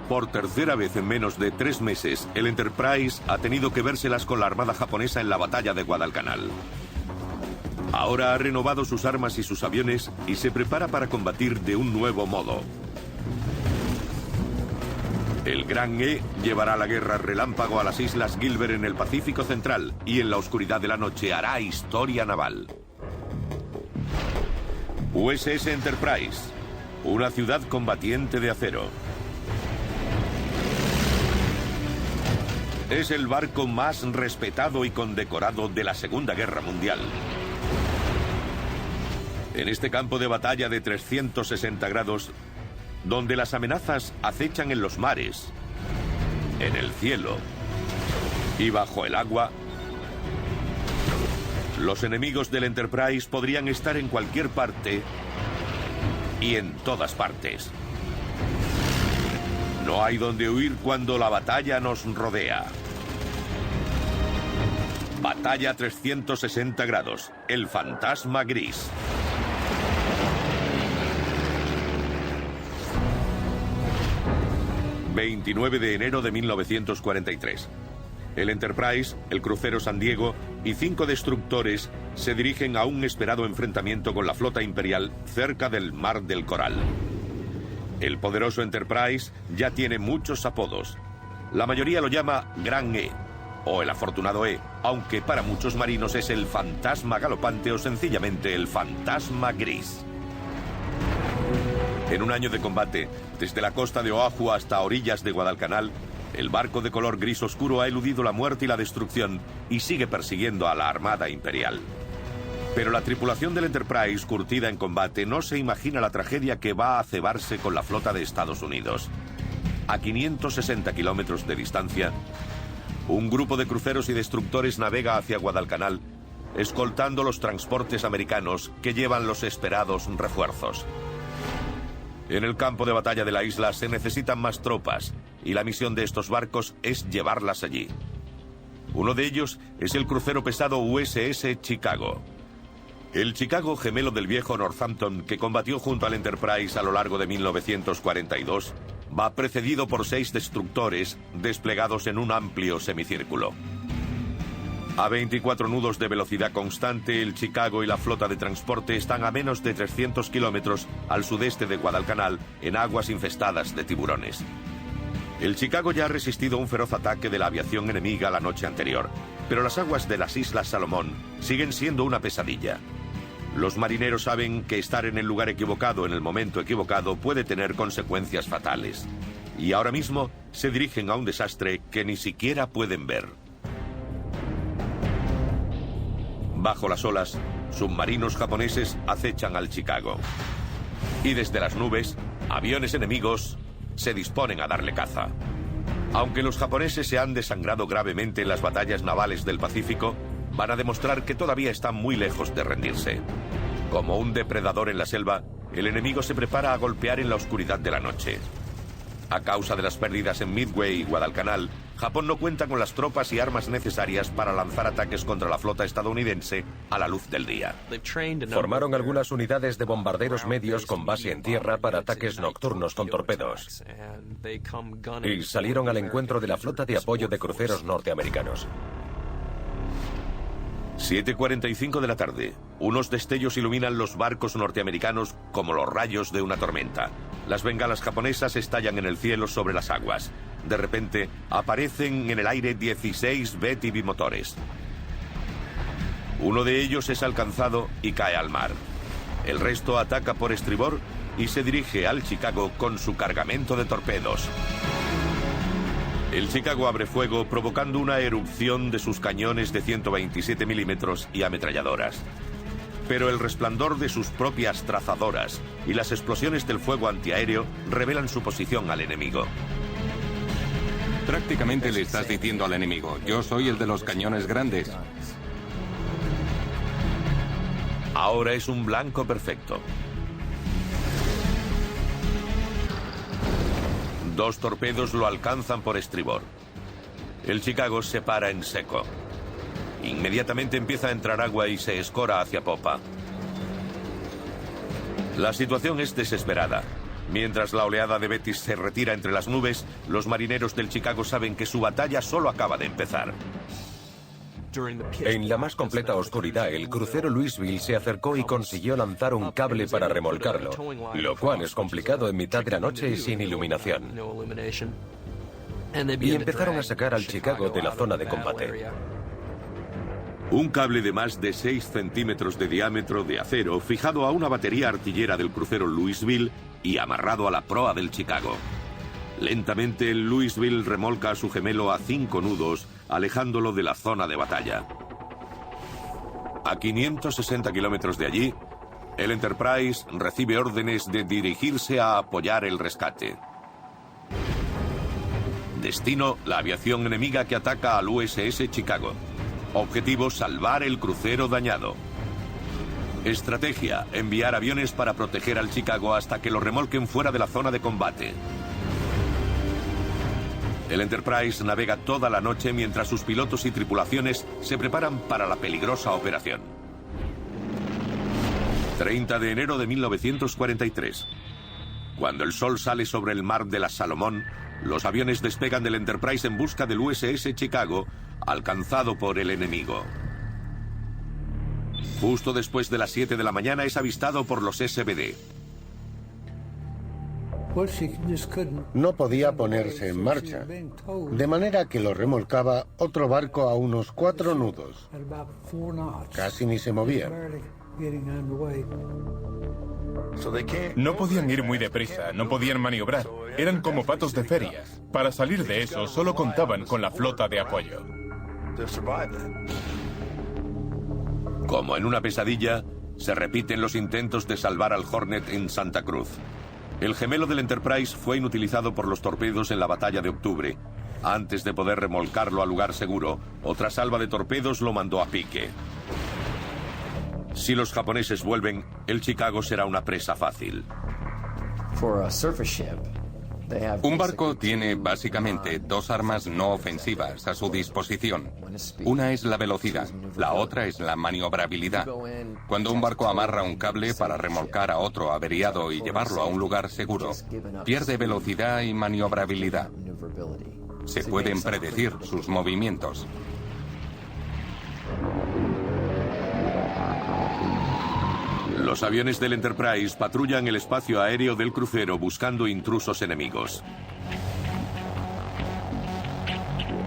Por tercera vez en menos de 3 meses, el Enterprise ha tenido que vérselas con la armada japonesa en la batalla de Guadalcanal. Ahora ha renovado sus armas y sus aviones y se prepara para combatir de un nuevo modo. El Gran E llevará la guerra relámpago a las islas Gilbert en el Pacífico Central y en la oscuridad de la noche hará historia naval. USS Enterprise, una ciudad combatiente de acero. Es el barco más respetado y condecorado de la Segunda Guerra Mundial. En este campo de batalla de 360 grados, donde las amenazas acechan en los mares, en el cielo y bajo el agua, los enemigos del Enterprise podrían estar en cualquier parte y en todas partes. No hay donde huir cuando la batalla nos rodea. Batalla 360 grados, el fantasma gris. ...29 de enero de 1943. El Enterprise, el crucero San Diego y 5 destructores se dirigen a un esperado enfrentamiento con la flota imperial cerca del Mar del Coral. El poderoso Enterprise ya tiene muchos apodos. La mayoría lo llama Gran E o el afortunado E, aunque para muchos marinos es el fantasma galopante o sencillamente el fantasma gris. En un año de combate, desde la costa de Oahu hasta orillas de Guadalcanal, el barco de color gris oscuro ha eludido la muerte y la destrucción y sigue persiguiendo a la Armada Imperial. Pero la tripulación del Enterprise, curtida en combate, no se imagina la tragedia que va a cebarse con la flota de Estados Unidos. A 560 kilómetros de distancia, un grupo de cruceros y destructores navega hacia Guadalcanal, escoltando los transportes americanos que llevan los esperados refuerzos. En el campo de batalla de la isla se necesitan más tropas, y la misión de estos barcos es llevarlas allí. Uno de ellos es el crucero pesado USS Chicago. El Chicago, gemelo del viejo Northampton, que combatió junto al Enterprise a lo largo de 1942, va precedido por 6 destructores desplegados en un amplio semicírculo. A 24 nudos de velocidad constante, el Chicago y la flota de transporte están a menos de 300 kilómetros al sudeste de Guadalcanal, en aguas infestadas de tiburones. El Chicago ya ha resistido un feroz ataque de la aviación enemiga la noche anterior, pero las aguas de las Islas Salomón siguen siendo una pesadilla. Los marineros saben que estar en el lugar equivocado en el momento equivocado puede tener consecuencias fatales. Y ahora mismo se dirigen a un desastre que ni siquiera pueden ver. Bajo las olas, submarinos japoneses acechan al Chicago. Y desde las nubes, aviones enemigos se disponen a darle caza. Aunque los japoneses se han desangrado gravemente en las batallas navales del Pacífico, van a demostrar que todavía están muy lejos de rendirse. Como un depredador en la selva, el enemigo se prepara a golpear en la oscuridad de la noche. A causa de las pérdidas en Midway y Guadalcanal, Japón no cuenta con las tropas y armas necesarias para lanzar ataques contra la flota estadounidense a la luz del día. Formaron algunas unidades de bombarderos medios con base en tierra para ataques nocturnos con torpedos. Y salieron al encuentro de la flota de apoyo de cruceros norteamericanos. 7:45 de la tarde. Unos destellos iluminan los barcos norteamericanos como los rayos de una tormenta. Las bengalas japonesas estallan en el cielo sobre las aguas. De repente, aparecen en el aire 16 Betty bimotores. Uno de ellos es alcanzado y cae al mar. El resto ataca por estribor y se dirige al Chicago con su cargamento de torpedos. El Chicago abre fuego provocando una erupción de sus cañones de 127 milímetros y ametralladoras. Pero el resplandor de sus propias trazadoras y las explosiones del fuego antiaéreo revelan su posición al enemigo. Prácticamente le estás diciendo al enemigo, yo soy el de los cañones grandes. Ahora es un blanco perfecto. 2 torpedos lo alcanzan por estribor. El Chicago se para en seco. Inmediatamente empieza a entrar agua y se escora hacia popa. La situación es desesperada. Mientras la oleada de Betis se retira entre las nubes, los marineros del Chicago saben que su batalla solo acaba de empezar. En la más completa oscuridad, el crucero Louisville se acercó y consiguió lanzar un cable para remolcarlo, lo cual es complicado en mitad de la noche y sin iluminación. Y empezaron a sacar al Chicago de la zona de combate. Un cable de más de 6 centímetros de diámetro de acero fijado a una batería artillera del crucero Louisville y amarrado a la proa del Chicago. Lentamente el Louisville remolca a su gemelo a 5 nudos, alejándolo de la zona de batalla. A 560 kilómetros de allí, el Enterprise recibe órdenes de dirigirse a apoyar el rescate. Destino: la aviación enemiga que ataca al USS Chicago. Objetivo: salvar el crucero dañado. Estrategia: enviar aviones para proteger al Chicago hasta que lo remolquen fuera de la zona de combate. El Enterprise navega toda la noche mientras sus pilotos y tripulaciones se preparan para la peligrosa operación. 30 de enero de 1943. Cuando el sol sale sobre el mar de las Salomón, los aviones despegan del Enterprise en busca del USS Chicago, alcanzado por el enemigo. Justo después de las 7 de la mañana es avistado por los SBD. No podía ponerse en marcha, de manera que lo remolcaba otro barco a unos 4 nudos. Casi ni se movía. No podían ir muy deprisa, no podían maniobrar. Eran como patos de feria. Para salir de eso, solo contaban con la flota de apoyo. Como en una pesadilla, se repiten los intentos de salvar al Hornet en Santa Cruz. El gemelo del Enterprise fue inutilizado por los torpedos en la batalla de octubre. Antes de poder remolcarlo al lugar seguro, otra salva de torpedos lo mandó a pique. Si los japoneses vuelven, el Chicago será una presa fácil. Un barco tiene básicamente 2 armas no ofensivas a su disposición. Una es la velocidad, la otra es la maniobrabilidad. Cuando un barco amarra un cable para remolcar a otro averiado y llevarlo a un lugar seguro, pierde velocidad y maniobrabilidad. Se pueden predecir sus movimientos. Los aviones del Enterprise patrullan el espacio aéreo del crucero buscando intrusos enemigos.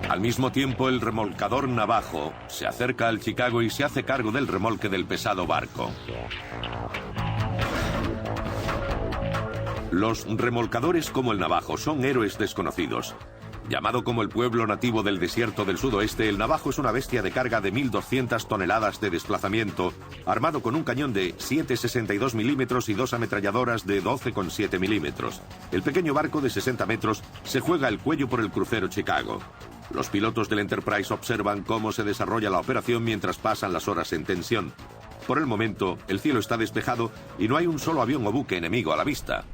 Al mismo tiempo, el remolcador Navajo se acerca al Chicago y se hace cargo del remolque del pesado barco. Los remolcadores como el Navajo son héroes desconocidos. Llamado como el pueblo nativo del desierto del sudoeste, el Navajo es una bestia de carga de 1.200 toneladas de desplazamiento, armado con un cañón de 7,62 milímetros y 2 ametralladoras de 12,7 milímetros. El pequeño barco de 60 metros se juega el cuello por el crucero Chicago. Los pilotos del Enterprise observan cómo se desarrolla la operación mientras pasan las horas en tensión. Por el momento, el cielo está despejado y no hay un solo avión o buque enemigo a la vista.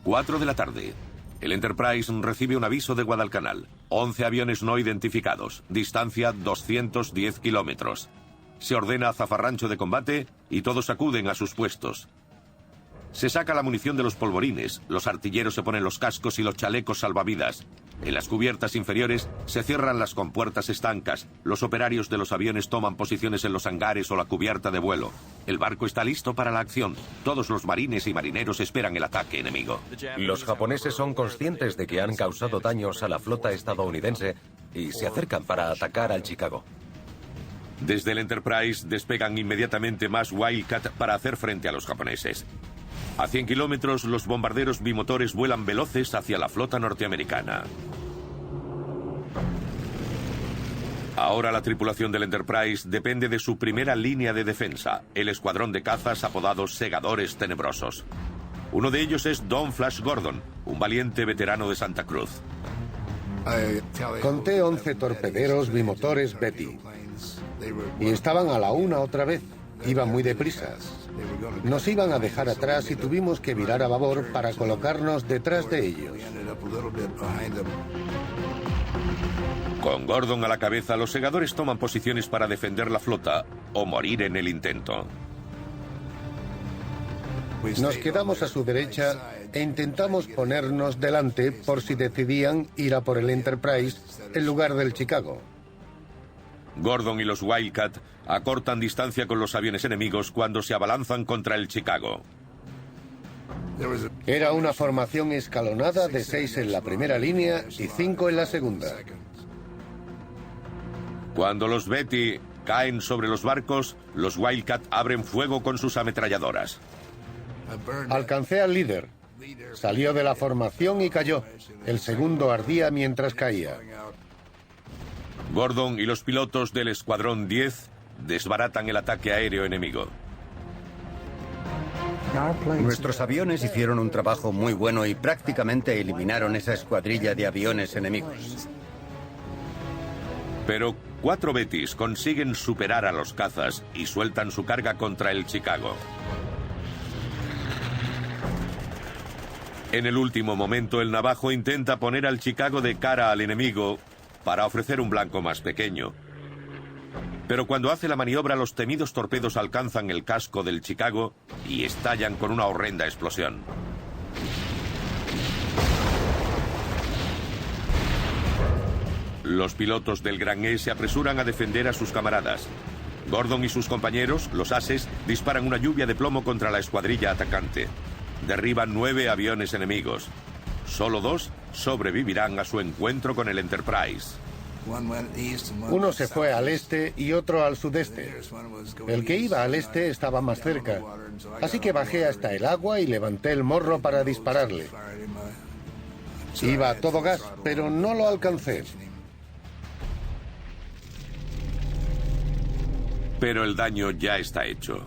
4 de la tarde. El Enterprise recibe un aviso de Guadalcanal. 11 aviones no identificados. Distancia 210 kilómetros. Se ordena zafarrancho de combate y todos acuden a sus puestos. Se saca la munición de los polvorines, los artilleros se ponen los cascos y los chalecos salvavidas. En las cubiertas inferiores se cierran las compuertas estancas. Los operarios de los aviones toman posiciones en los hangares o la cubierta de vuelo. El barco está listo para la acción. Todos los marines y marineros esperan el ataque enemigo. Los japoneses son conscientes de que han causado daños a la flota estadounidense y se acercan para atacar al Chicago. Desde el Enterprise despegan inmediatamente más Wildcat para hacer frente a los japoneses. A 100 kilómetros, los bombarderos bimotores vuelan veloces hacia la flota norteamericana. Ahora la tripulación del Enterprise depende de su primera línea de defensa, el escuadrón de cazas apodados Segadores Tenebrosos. Uno de ellos es Don Flash Gordon, un valiente veterano de Santa Cruz. Conté 11 torpederos bimotores Betty. Y estaban a la una otra vez. Iban muy deprisa. Nos iban a dejar atrás y tuvimos que virar a babor para colocarnos detrás de ellos. Con Gordon a la cabeza, los segadores toman posiciones para defender la flota o morir en el intento. Nos quedamos a su derecha e intentamos ponernos delante por si decidían ir a por el Enterprise en lugar del Chicago. Gordon y los Wildcat acortan distancia con los aviones enemigos cuando se abalanzan contra el Chicago. Era una formación escalonada de 6 en la primera línea y 5 en la segunda. Cuando los Betty caen sobre los barcos, los Wildcat abren fuego con sus ametralladoras. Alcancé al líder. Salió de la formación y cayó. El segundo ardía mientras caía. Gordon y los pilotos del Escuadrón 10 desbaratan el ataque aéreo enemigo. Nuestros aviones hicieron un trabajo muy bueno y prácticamente eliminaron esa escuadrilla de aviones enemigos. Pero 4 Bettys consiguen superar a los cazas y sueltan su carga contra el Chicago. En el último momento, el Navajo intenta poner al Chicago de cara al enemigo para ofrecer un blanco más pequeño. Pero cuando hace la maniobra, los temidos torpedos alcanzan el casco del Chicago y estallan con una horrenda explosión. Los pilotos del Gran E se apresuran a defender a sus camaradas. Gordon y sus compañeros, los Ases, disparan una lluvia de plomo contra la escuadrilla atacante. Derriban 9 aviones enemigos. Solo 2 sobrevivirán a su encuentro con el Enterprise. Uno se fue al este y otro al sudeste. El que iba al este estaba más cerca, así que bajé hasta el agua y levanté el morro para dispararle. Iba a todo gas, pero no lo alcancé. Pero el daño ya está hecho.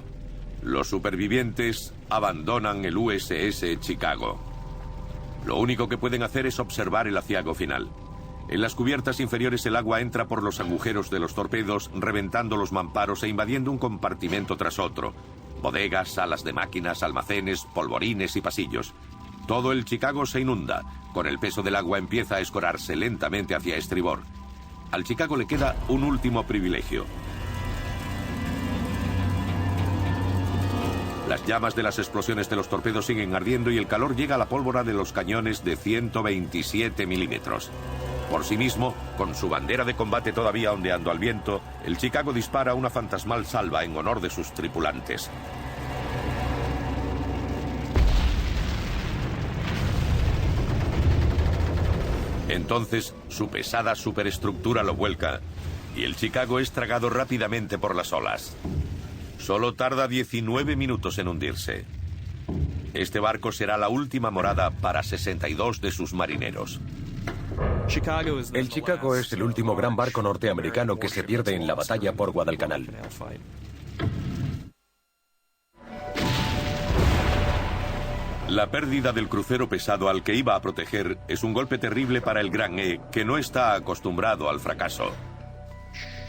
Los supervivientes abandonan el USS Chicago. Lo único que pueden hacer es observar el aciago final. En las cubiertas inferiores el agua entra por los agujeros de los torpedos, reventando los mamparos e invadiendo un compartimento tras otro. Bodegas, salas de máquinas, almacenes, polvorines y pasillos. Todo el Chicago se inunda. Con el peso del agua empieza a escorarse lentamente hacia estribor. Al Chicago le queda un último privilegio. Las llamas de las explosiones de los torpedos siguen ardiendo y el calor llega a la pólvora de los cañones de 127 milímetros. Por sí mismo, con su bandera de combate todavía ondeando al viento, el Chicago dispara una fantasmal salva en honor de sus tripulantes. Entonces, su pesada superestructura lo vuelca y el Chicago es tragado rápidamente por las olas. Solo tarda 19 minutos en hundirse. Este barco será la última morada para 62 de sus marineros. El Chicago es el último gran barco norteamericano que se pierde en la batalla por Guadalcanal. La pérdida del crucero pesado al que iba a proteger es un golpe terrible para el Gran E, que no está acostumbrado al fracaso.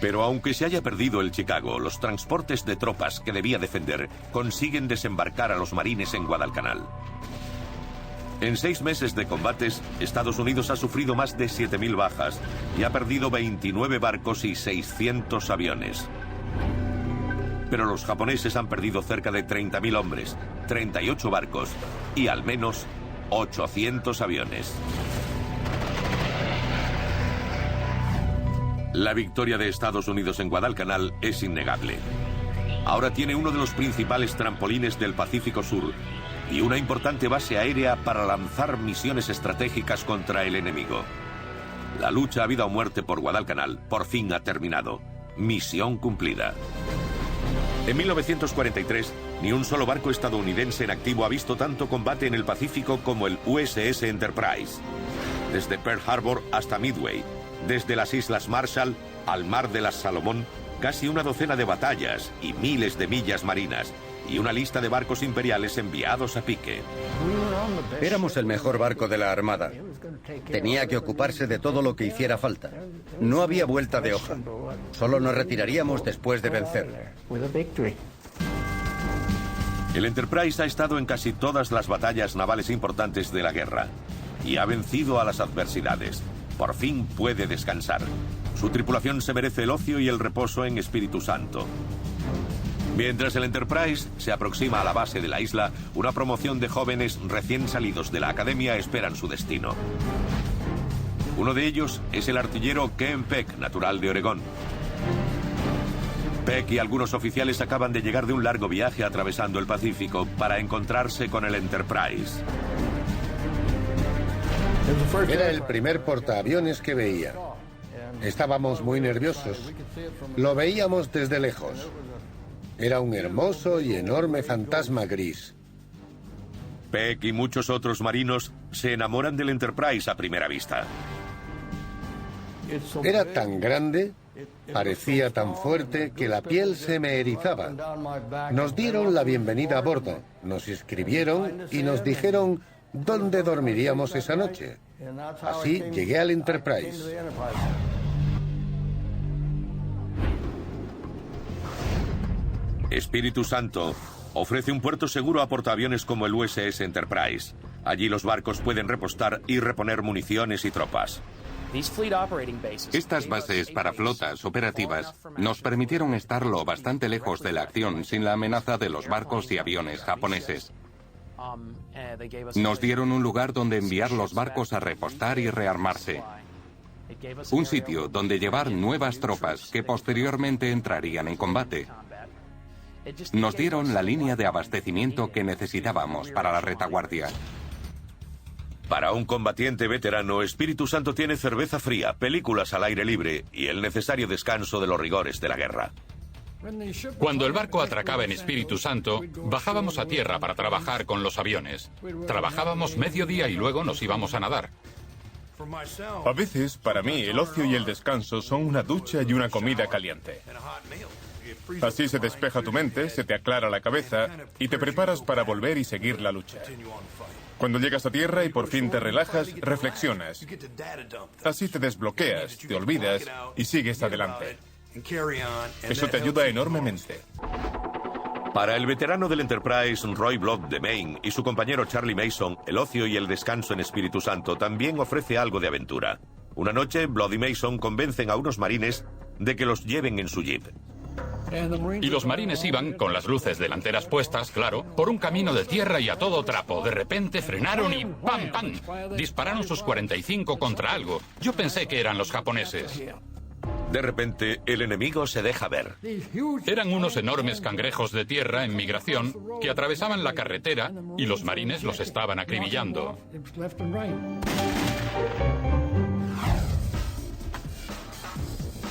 Pero aunque se haya perdido el Chicago, los transportes de tropas que debía defender consiguen desembarcar a los marines en Guadalcanal. En 6 meses de combates, Estados Unidos ha sufrido más de 7.000 bajas y ha perdido 29 barcos y 600 aviones. Pero los japoneses han perdido cerca de 30.000 hombres, 38 barcos y al menos 800 aviones. La victoria de Estados Unidos en Guadalcanal es innegable. Ahora tiene uno de los principales trampolines del Pacífico Sur y una importante base aérea para lanzar misiones estratégicas contra el enemigo. La lucha a vida o muerte por Guadalcanal por fin ha terminado. Misión cumplida. En 1943, ni un solo barco estadounidense en activo ha visto tanto combate en el Pacífico como el USS Enterprise. Desde Pearl Harbor hasta Midway, desde las Islas Marshall al Mar de las Salomón, casi una docena de batallas y miles de millas marinas, y una lista de barcos imperiales enviados a pique. Éramos el mejor barco de la Armada. Tenía que ocuparse de todo lo que hiciera falta. No había vuelta de hoja. Solo nos retiraríamos después de vencer. El Enterprise ha estado en casi todas las batallas navales importantes de la guerra y ha vencido a las adversidades. Por fin puede descansar. Su tripulación se merece el ocio y el reposo en Espíritu Santo. Mientras el Enterprise se aproxima a la base de la isla, una promoción de jóvenes recién salidos de la academia esperan su destino. Uno de ellos es el artillero Ken Peck, natural de Oregón. Peck y algunos oficiales acaban de llegar de un largo viaje atravesando el Pacífico para encontrarse con el Enterprise. Era el primer portaaviones que veía. Estábamos muy nerviosos. Lo veíamos desde lejos. Era un hermoso y enorme fantasma gris. Peck y muchos otros marinos se enamoran del Enterprise a primera vista. Era tan grande, parecía tan fuerte que la piel se me erizaba. Nos dieron la bienvenida a bordo, nos inscribieron y nos dijeron dónde dormiríamos esa noche. Así llegué al Enterprise. Espíritu Santo ofrece un puerto seguro a portaaviones como el USS Enterprise. Allí los barcos pueden repostar y reponer municiones y tropas. Estas bases para flotas operativas nos permitieron estar lo bastante lejos de la acción sin la amenaza de los barcos y aviones japoneses. Nos dieron un lugar donde enviar los barcos a repostar y rearmarse. Un sitio donde llevar nuevas tropas que posteriormente entrarían en combate. Nos dieron la línea de abastecimiento que necesitábamos para la retaguardia. Para un combatiente veterano, Espíritu Santo tiene cerveza fría, películas al aire libre y el necesario descanso de los rigores de la guerra. Cuando el barco atracaba en Espíritu Santo, bajábamos a tierra para trabajar con los aviones. Trabajábamos mediodía y luego nos íbamos a nadar. A veces, para mí, el ocio y el descanso son una ducha y una comida caliente. Así se despeja tu mente, se te aclara la cabeza y te preparas para volver y seguir la lucha. Cuando llegas a tierra y por fin te relajas, reflexionas. Así te desbloqueas, te olvidas y sigues adelante. Eso te ayuda enormemente. Para el veterano del Enterprise, Roy Blood de Maine, y su compañero Charlie Mason, el ocio y el descanso en Espíritu Santo también ofrece algo de aventura. Una noche, Blood y Mason convencen a unos marines de que los lleven en su jeep. Y los marines iban, con las luces delanteras puestas, claro, por un camino de tierra y a todo trapo. De repente frenaron y ¡pam, pam! Dispararon sus 45 contra algo. Yo pensé que eran los japoneses. De repente, el enemigo se deja ver. Eran unos enormes cangrejos de tierra en migración que atravesaban la carretera y los marines los estaban acribillando.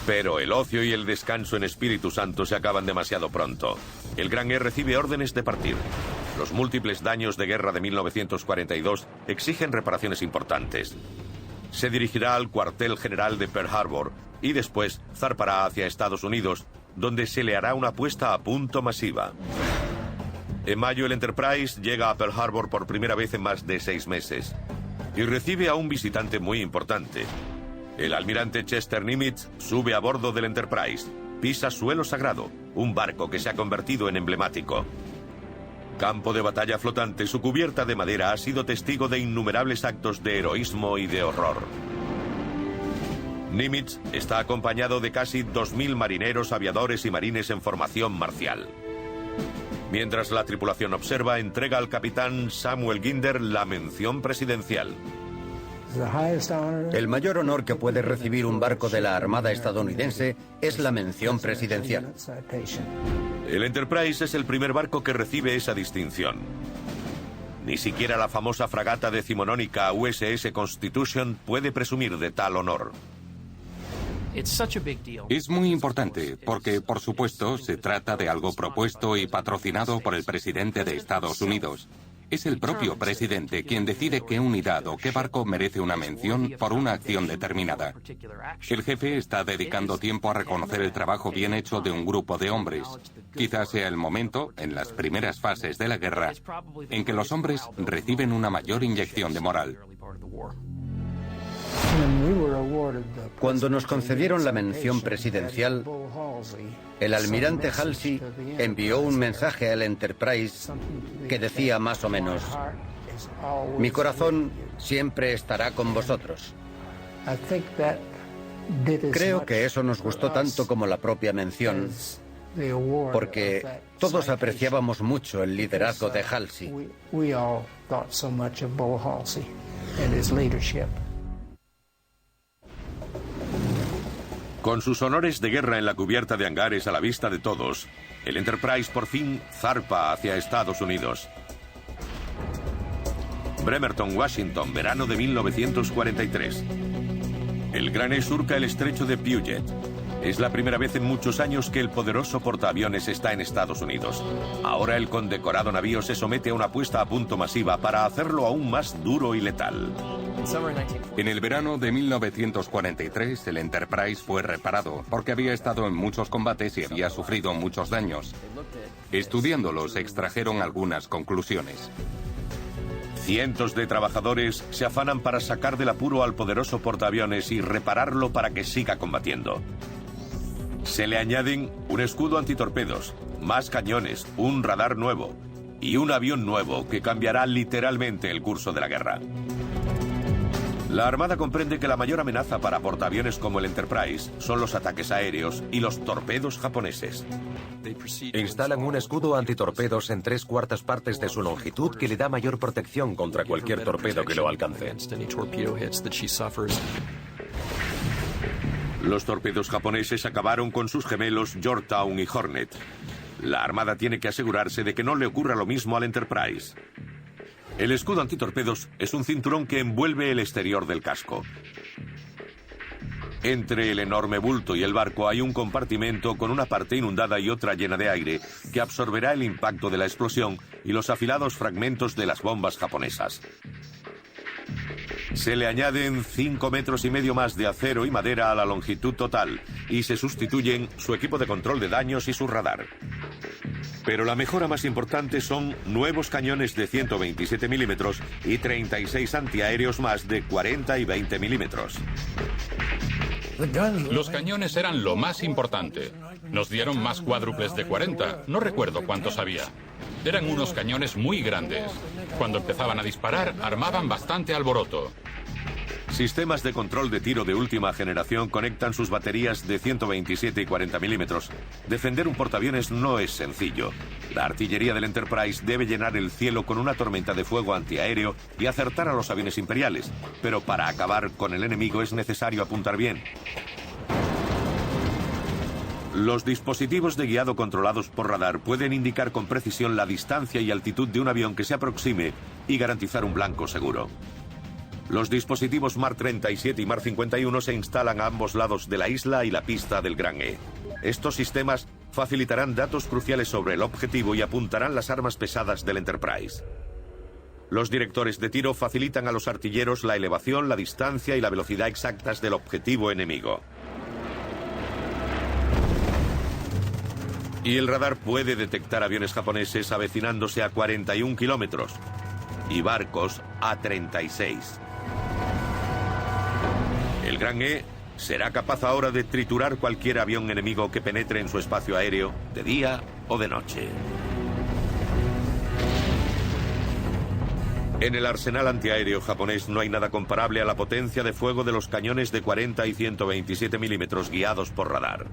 Pero el ocio y el descanso en Espíritu Santo se acaban demasiado pronto. El Gran E recibe órdenes de partir. Los múltiples daños de guerra de 1942 exigen reparaciones importantes. Se dirigirá al cuartel general de Pearl Harbor y después zarpará hacia Estados Unidos, donde se le hará una puesta a punto masiva. En mayo, el Enterprise llega a Pearl Harbor por primera vez en más de 6 meses y recibe a un visitante muy importante. El almirante Chester Nimitz sube a bordo del Enterprise, pisa suelo sagrado, un barco que se ha convertido en emblemático. Campo de batalla flotante, su cubierta de madera ha sido testigo de innumerables actos de heroísmo y de horror. Nimitz está acompañado de casi 2.000 marineros, aviadores y marines en formación marcial. Mientras la tripulación observa, entrega al capitán Samuel Ginder la mención presidencial. El mayor honor que puede recibir un barco de la Armada estadounidense es la mención presidencial. El Enterprise es el primer barco que recibe esa distinción. Ni siquiera la famosa fragata decimonónica USS Constitution puede presumir de tal honor. Es muy importante porque, por supuesto, se trata de algo propuesto y patrocinado por el presidente de Estados Unidos. Es el propio presidente quien decide qué unidad o qué barco merece una mención por una acción determinada. El jefe está dedicando tiempo a reconocer el trabajo bien hecho de un grupo de hombres. Quizás sea el momento, en las primeras fases de la guerra, en que los hombres reciben una mayor inyección de moral. Cuando nos concedieron la mención presidencial, el almirante Halsey envió un mensaje al Enterprise que decía más o menos: mi corazón siempre estará con vosotros. Creo que eso nos gustó tanto como la propia mención, porque todos apreciábamos mucho el liderazgo de Halsey. Con sus honores de guerra en la cubierta de hangares a la vista de todos, el Enterprise por fin zarpa hacia Estados Unidos. Bremerton, Washington, verano de 1943. El Gran E surca el estrecho de Puget. Es la primera vez en muchos años que el poderoso portaaviones está en Estados Unidos. Ahora el condecorado navío se somete a una puesta a punto masiva para hacerlo aún más duro y letal. En el verano de 1943, el Enterprise fue reparado porque había estado en muchos combates y había sufrido muchos daños. Estudiándolos, extrajeron algunas conclusiones. Cientos de trabajadores se afanan para sacar del apuro al poderoso portaaviones y repararlo para que siga combatiendo. Se le añaden un escudo antitorpedos, más cañones, un radar nuevo y un avión nuevo que cambiará literalmente el curso de la guerra. La Armada comprende que la mayor amenaza para portaaviones como el Enterprise son los ataques aéreos y los torpedos japoneses. Instalan un escudo antitorpedos en 3/4 partes de su longitud que le da mayor protección contra cualquier torpedo que lo alcance. Los torpedos japoneses acabaron con sus gemelos Yorktown y Hornet. La Armada tiene que asegurarse de que no le ocurra lo mismo al Enterprise. El escudo antitorpedos es un cinturón que envuelve el exterior del casco. Entre el enorme bulto y el barco hay un compartimento con una parte inundada y otra llena de aire que absorberá el impacto de la explosión y los afilados fragmentos de las bombas japonesas. Se le añaden 5,5 metros más de acero y madera a la longitud total y se sustituyen su equipo de control de daños y su radar. Pero la mejora más importante son nuevos cañones de 127 milímetros y 36 antiaéreos más de 40 y 20 milímetros. Los cañones eran lo más importante. Nos dieron más cuádruples de 40. No recuerdo cuántos había. Eran unos cañones muy grandes. Cuando empezaban a disparar, armaban bastante alboroto. Sistemas de control de tiro de última generación conectan sus baterías de 127 y 40 milímetros. Defender un portaaviones no es sencillo. La artillería del Enterprise debe llenar el cielo con una tormenta de fuego antiaéreo y acertar a los aviones imperiales. Pero para acabar con el enemigo es necesario apuntar bien. Los dispositivos de guiado controlados por radar pueden indicar con precisión la distancia y altitud de un avión que se aproxime y garantizar un blanco seguro. Los dispositivos Mar 37 y Mar 51 se instalan a ambos lados de la isla y la pista del Gran E. Estos sistemas facilitarán datos cruciales sobre el objetivo y apuntarán las armas pesadas del Enterprise. Los directores de tiro facilitan a los artilleros la elevación, la distancia y la velocidad exactas del objetivo enemigo. Y el radar puede detectar aviones japoneses avecinándose a 41 kilómetros y barcos a 36. El Gran E será capaz ahora de triturar cualquier avión enemigo que penetre en su espacio aéreo, de día o de noche. En el arsenal antiaéreo japonés no hay nada comparable a la potencia de fuego de los cañones de 40 y 127 milímetros guiados por radar.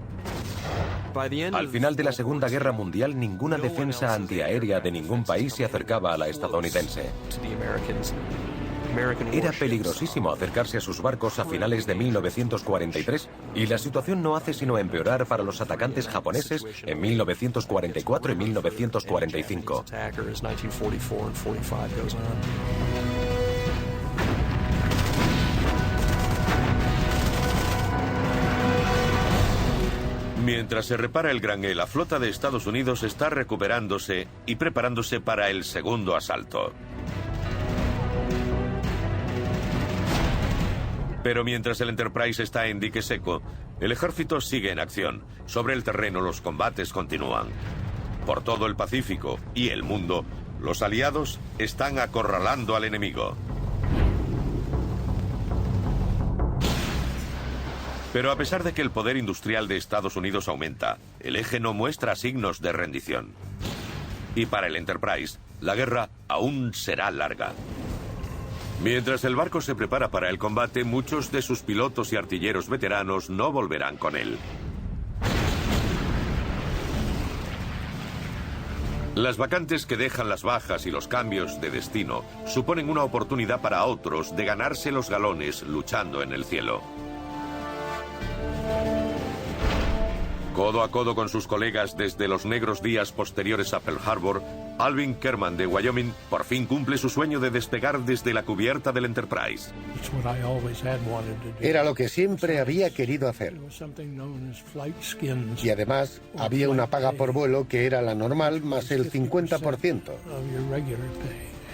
Al final de la Segunda Guerra Mundial, ninguna defensa antiaérea de ningún país se acercaba a la estadounidense. Era peligrosísimo acercarse a sus barcos a finales de 1943 y la situación no hace sino empeorar para los atacantes japoneses en 1944 y 1945. Mientras se repara el Gran E, la flota de Estados Unidos está recuperándose y preparándose para el segundo asalto. Pero mientras el Enterprise está en dique seco, el ejército sigue en acción. Sobre el terreno los combates continúan. Por todo el Pacífico y el mundo, los aliados están acorralando al enemigo. Pero a pesar de que el poder industrial de Estados Unidos aumenta, el eje no muestra signos de rendición. Y para el Enterprise, la guerra aún será larga. Mientras el barco se prepara para el combate, muchos de sus pilotos y artilleros veteranos no volverán con él. Las vacantes que dejan las bajas y los cambios de destino suponen una oportunidad para otros de ganarse los galones luchando en el cielo. Codo a codo con sus colegas desde los negros días posteriores a Pearl Harbor, Alvin Kerman de Wyoming por fin cumple su sueño de despegar desde la cubierta del Enterprise. Era lo que siempre había querido hacer. Y además había una paga por vuelo que era la normal más el 50%.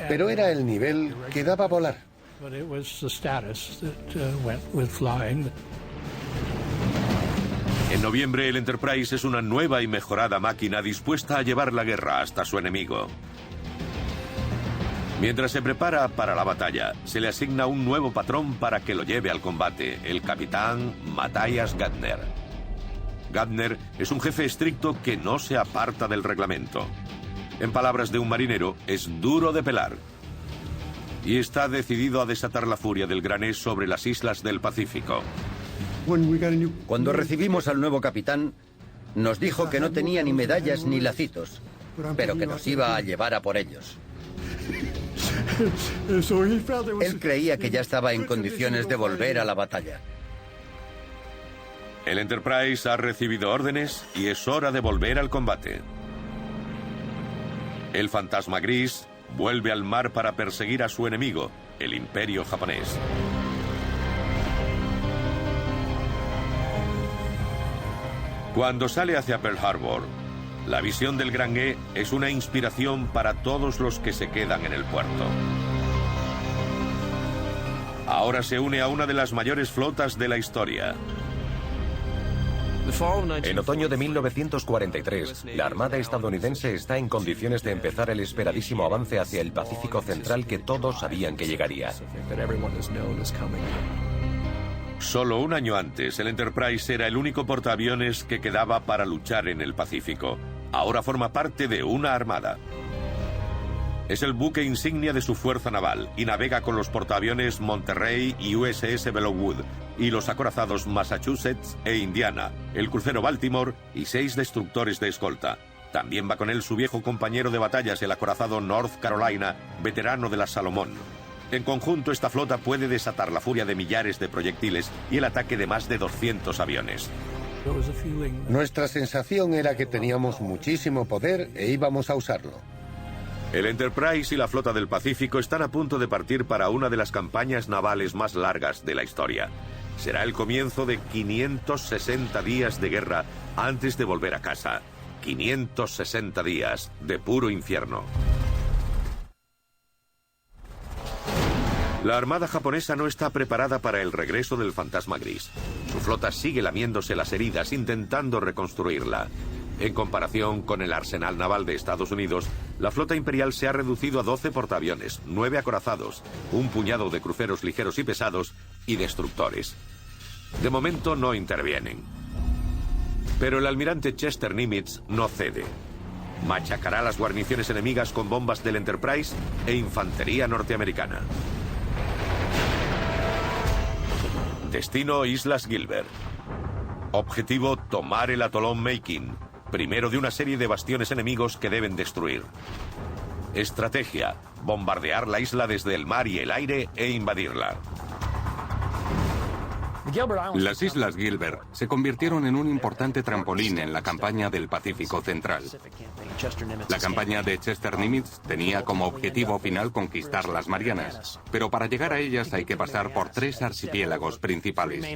Pero era el nivel que daba volar. En noviembre, el Enterprise es una nueva y mejorada máquina dispuesta a llevar la guerra hasta su enemigo. Mientras se prepara para la batalla, se le asigna un nuevo patrón para que lo lleve al combate, el capitán Matthias Gardner. Gardner es un jefe estricto que no se aparta del reglamento. En palabras de un marinero, es duro de pelar. Y está decidido a desatar la furia del granés sobre las islas del Pacífico. Cuando recibimos al nuevo capitán, nos dijo que no tenía ni medallas ni lacitos, pero que nos iba a llevar a por ellos. Él creía que ya estaba en condiciones de volver a la batalla. El Enterprise ha recibido órdenes y es hora de volver al combate. El fantasma gris vuelve al mar para perseguir a su enemigo, el Imperio japonés. Cuando sale hacia Pearl Harbor, la visión del Gran E es una inspiración para todos los que se quedan en el puerto. Ahora se une a una de las mayores flotas de la historia. En otoño de 1943, la Armada estadounidense está en condiciones de empezar el esperadísimo avance hacia el Pacífico Central que todos sabían que llegaría. Solo un año antes, el Enterprise era el único portaaviones que quedaba para luchar en el Pacífico. Ahora forma parte de una armada. Es el buque insignia de su fuerza naval y navega con los portaaviones Monterrey y USS Bellowwood y los acorazados Massachusetts e Indiana, el crucero Baltimore y 6 destructores de escolta. También va con él su viejo compañero de batallas, el acorazado North Carolina, veterano de la Salomón. En conjunto, esta flota puede desatar la furia de millares de proyectiles y el ataque de más de 200 aviones. Nuestra sensación era que teníamos muchísimo poder e íbamos a usarlo. El Enterprise y la flota del Pacífico están a punto de partir para una de las campañas navales más largas de la historia. Será el comienzo de 560 días de guerra antes de volver a casa. 560 días de puro infierno. La armada japonesa no está preparada para el regreso del fantasma gris. Su flota sigue lamiéndose las heridas intentando reconstruirla. En comparación con el arsenal naval de Estados Unidos, la flota imperial se ha reducido a 12 portaaviones, 9 acorazados, un puñado de cruceros ligeros y pesados y destructores. De momento no intervienen. Pero el almirante Chester Nimitz no cede. Machacará las guarniciones enemigas con bombas del Enterprise e infantería norteamericana. Destino: Islas Gilbert. Objetivo: tomar el atolón Makin, primero de una serie de bastiones enemigos que deben destruir. Estrategia: bombardear la isla desde el mar y el aire e invadirla. Las Islas Gilbert se convirtieron en un importante trampolín en la campaña del Pacífico Central. La campaña de Chester Nimitz tenía como objetivo final conquistar las Marianas, pero para llegar a ellas hay que pasar por 3 archipiélagos principales: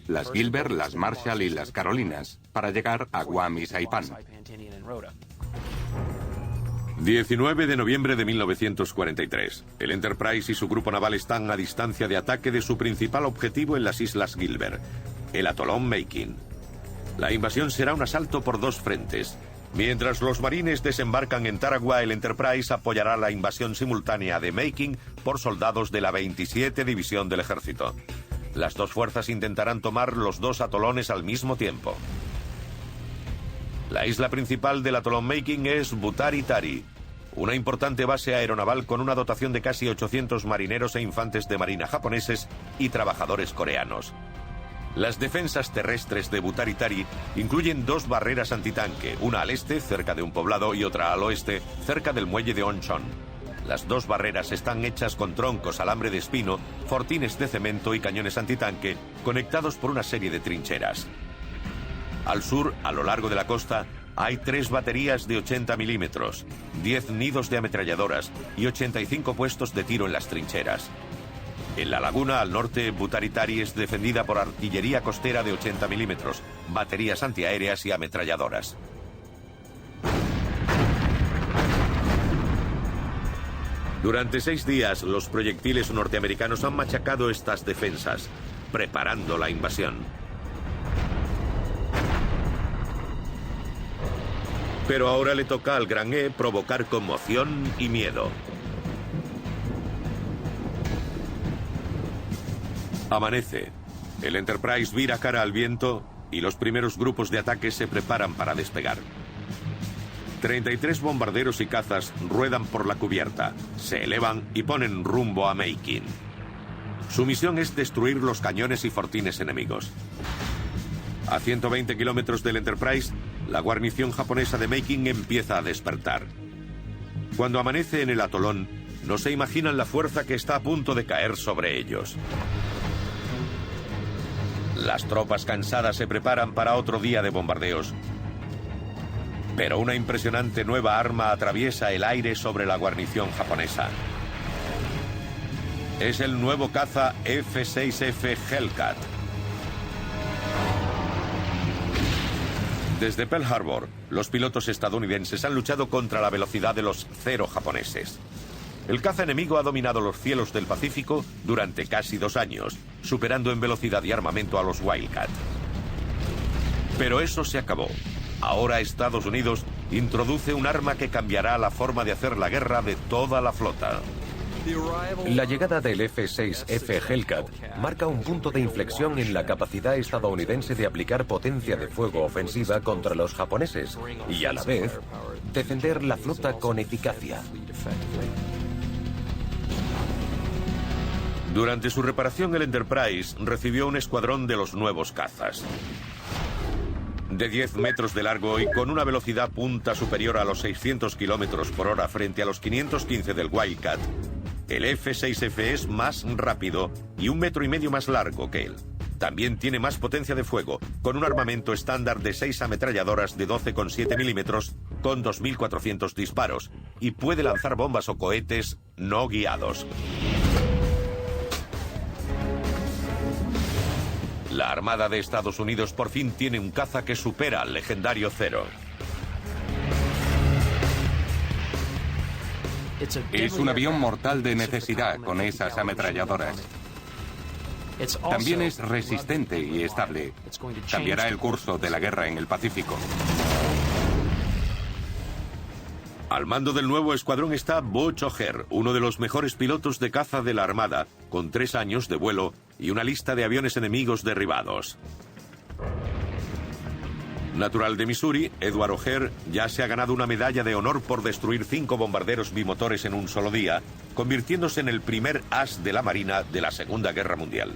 las Gilbert, las Marshall y las Carolinas, para llegar a Guam y Saipán. 19 de noviembre de 1943. El Enterprise y su grupo naval están a distancia de ataque de su principal objetivo en las Islas Gilbert, el atolón Makin. La invasión será un asalto por 2 frentes. Mientras los marines desembarcan en Tarawa, el Enterprise apoyará la invasión simultánea de Makin por soldados de la 27 División del Ejército. Las 2 fuerzas intentarán tomar los 2 atolones al mismo tiempo. La isla principal del atolón Makin es Butari Tari, una importante base aeronaval con una dotación de casi 800 marineros e infantes de marina japoneses y trabajadores coreanos. Las defensas terrestres de Butaritari incluyen 2 barreras antitanque, una al este, cerca de un poblado, y otra al oeste, cerca del muelle de Onchon. Las 2 barreras están hechas con troncos, alambre de espino, fortines de cemento y cañones antitanque, conectados por una serie de trincheras. Al sur, a lo largo de la costa, hay 3 baterías de 80 milímetros, 10 nidos de ametralladoras y 85 puestos de tiro en las trincheras. En la laguna, al norte, Butaritari es defendida por artillería costera de 80 milímetros, baterías antiaéreas y ametralladoras. Durante 6 días, los proyectiles norteamericanos han machacado estas defensas, preparando la invasión. Pero ahora le toca al Gran E provocar conmoción y miedo. Amanece. El Enterprise vira cara al viento y los primeros grupos de ataque se preparan para despegar. 33 bombarderos y cazas ruedan por la cubierta, se elevan y ponen rumbo a Meikin. Su misión es destruir los cañones y fortines enemigos. A 120 kilómetros del Enterprise, la guarnición japonesa de Meikin empieza a despertar. Cuando amanece en el atolón, no se imaginan la fuerza que está a punto de caer sobre ellos. Las tropas cansadas se preparan para otro día de bombardeos. Pero una impresionante nueva arma atraviesa el aire sobre la guarnición japonesa. Es el nuevo caza F-6F Hellcat. Desde Pearl Harbor, los pilotos estadounidenses han luchado contra la velocidad de los Zero japoneses. El caza enemigo ha dominado los cielos del Pacífico durante casi 2 años, superando en velocidad y armamento a los Wildcat. Pero eso se acabó. Ahora Estados Unidos introduce un arma que cambiará la forma de hacer la guerra de toda la flota. La llegada del F-6F Hellcat marca un punto de inflexión en la capacidad estadounidense de aplicar potencia de fuego ofensiva contra los japoneses y, a la vez, defender la flota con eficacia. Durante su reparación, el Enterprise recibió un escuadrón de los nuevos cazas. De 10 metros de largo y con una velocidad punta superior a los 600 kilómetros por hora frente a los 515 del Wildcat, el F-6F es más rápido y 1,5 metros más largo que él. También tiene más potencia de fuego, con un armamento estándar de 6 ametralladoras de 12,7 milímetros con 2.400 disparos, y puede lanzar bombas o cohetes no guiados. La Armada de Estados Unidos por fin tiene un caza que supera al legendario Zero. Es un avión mortal de necesidad con esas ametralladoras. También es resistente y estable. Cambiará el curso de la guerra en el Pacífico. Al mando del nuevo escuadrón está Butch O'Hare, uno de los mejores pilotos de caza de la Armada, con 3 años de vuelo y una lista de aviones enemigos derribados. Natural de Missouri, Edward O'Hare ya se ha ganado una medalla de honor por destruir 5 bombarderos bimotores en un solo día, convirtiéndose en el primer as de la Marina de la Segunda Guerra Mundial.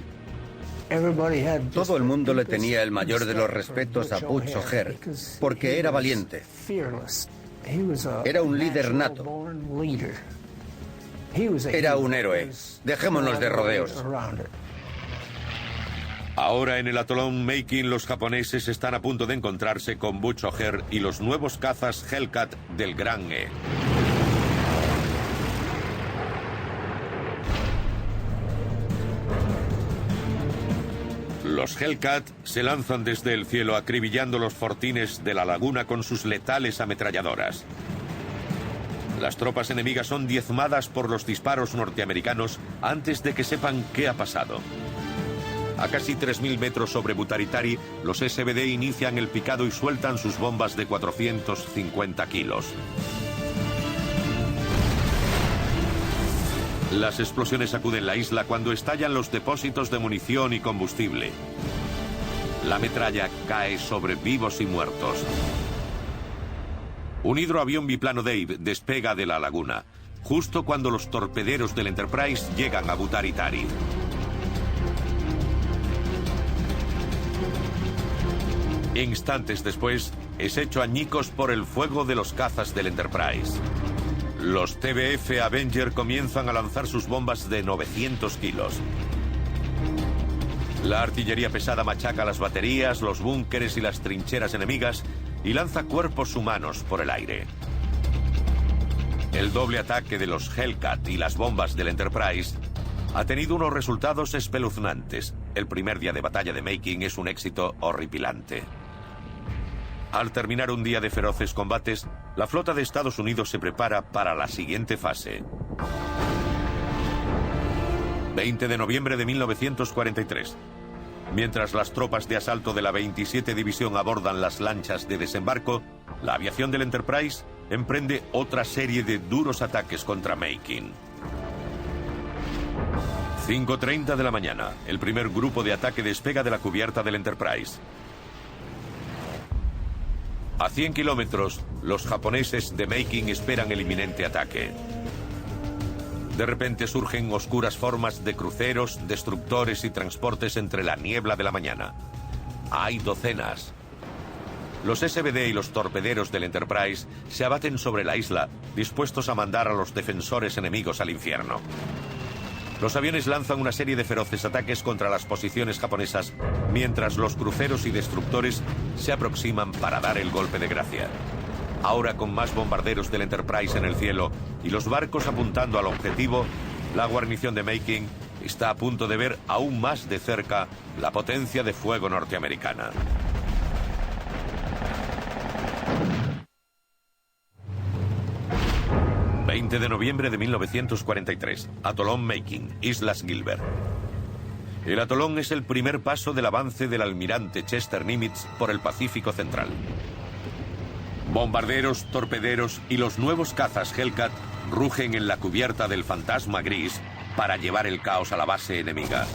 Todo el mundo le tenía el mayor de los respetos a Butch O'Hare, porque era valiente. Era un líder nato. Era un héroe. Dejémonos de rodeos. Ahora en el atolón Meikin, los japoneses están a punto de encontrarse con Butch O'Hare y los nuevos cazas Hellcat del Gran E. Los Hellcat se lanzan desde el cielo acribillando los fortines de la laguna con sus letales ametralladoras. Las tropas enemigas son diezmadas por los disparos norteamericanos antes de que sepan qué ha pasado. A casi 3.000 metros sobre Butaritari, los SBD inician el picado y sueltan sus bombas de 450 kilos. Las explosiones sacuden la isla cuando estallan los depósitos de munición y combustible. La metralla cae sobre vivos y muertos. Un hidroavión biplano Dave despega de la laguna, justo cuando los torpederos del Enterprise llegan a Butaritari. Instantes después, es hecho añicos por el fuego de los cazas del Enterprise. Los TBF Avenger comienzan a lanzar sus bombas de 900 kilos. La artillería pesada machaca las baterías, los búnkeres y las trincheras enemigas y lanza cuerpos humanos por el aire. El doble ataque de los Hellcat y las bombas del Enterprise ha tenido unos resultados espeluznantes. El primer día de batalla de Making es un éxito horripilante. Al terminar un día de feroces combates, la flota de Estados Unidos se prepara para la siguiente fase. 20 de noviembre de 1943. Mientras las tropas de asalto de la 27 División abordan las lanchas de desembarco, la aviación del Enterprise emprende otra serie de duros ataques contra Making. 5:30 de la mañana, el primer grupo de ataque despega de la cubierta del Enterprise. A 100 kilómetros, los japoneses de Making esperan el inminente ataque. De repente surgen oscuras formas de cruceros, destructores y transportes entre la niebla de la mañana. Hay docenas. Los SBD y los torpederos del Enterprise se abaten sobre la isla, dispuestos a mandar a los defensores enemigos al infierno. Los aviones lanzan una serie de feroces ataques contra las posiciones japonesas, mientras los cruceros y destructores se aproximan para dar el golpe de gracia. Ahora con más bombarderos del Enterprise en el cielo y los barcos apuntando al objetivo, la guarnición de Making está a punto de ver aún más de cerca la potencia de fuego norteamericana. ...20 de noviembre de 1943... Atolón Making, Islas Gilbert. El atolón es el primer paso del avance del almirante Chester Nimitz por el Pacífico Central. Bombarderos, torpederos y los nuevos cazas Hellcat rugen en la cubierta del fantasma gris para llevar el caos a la base enemiga.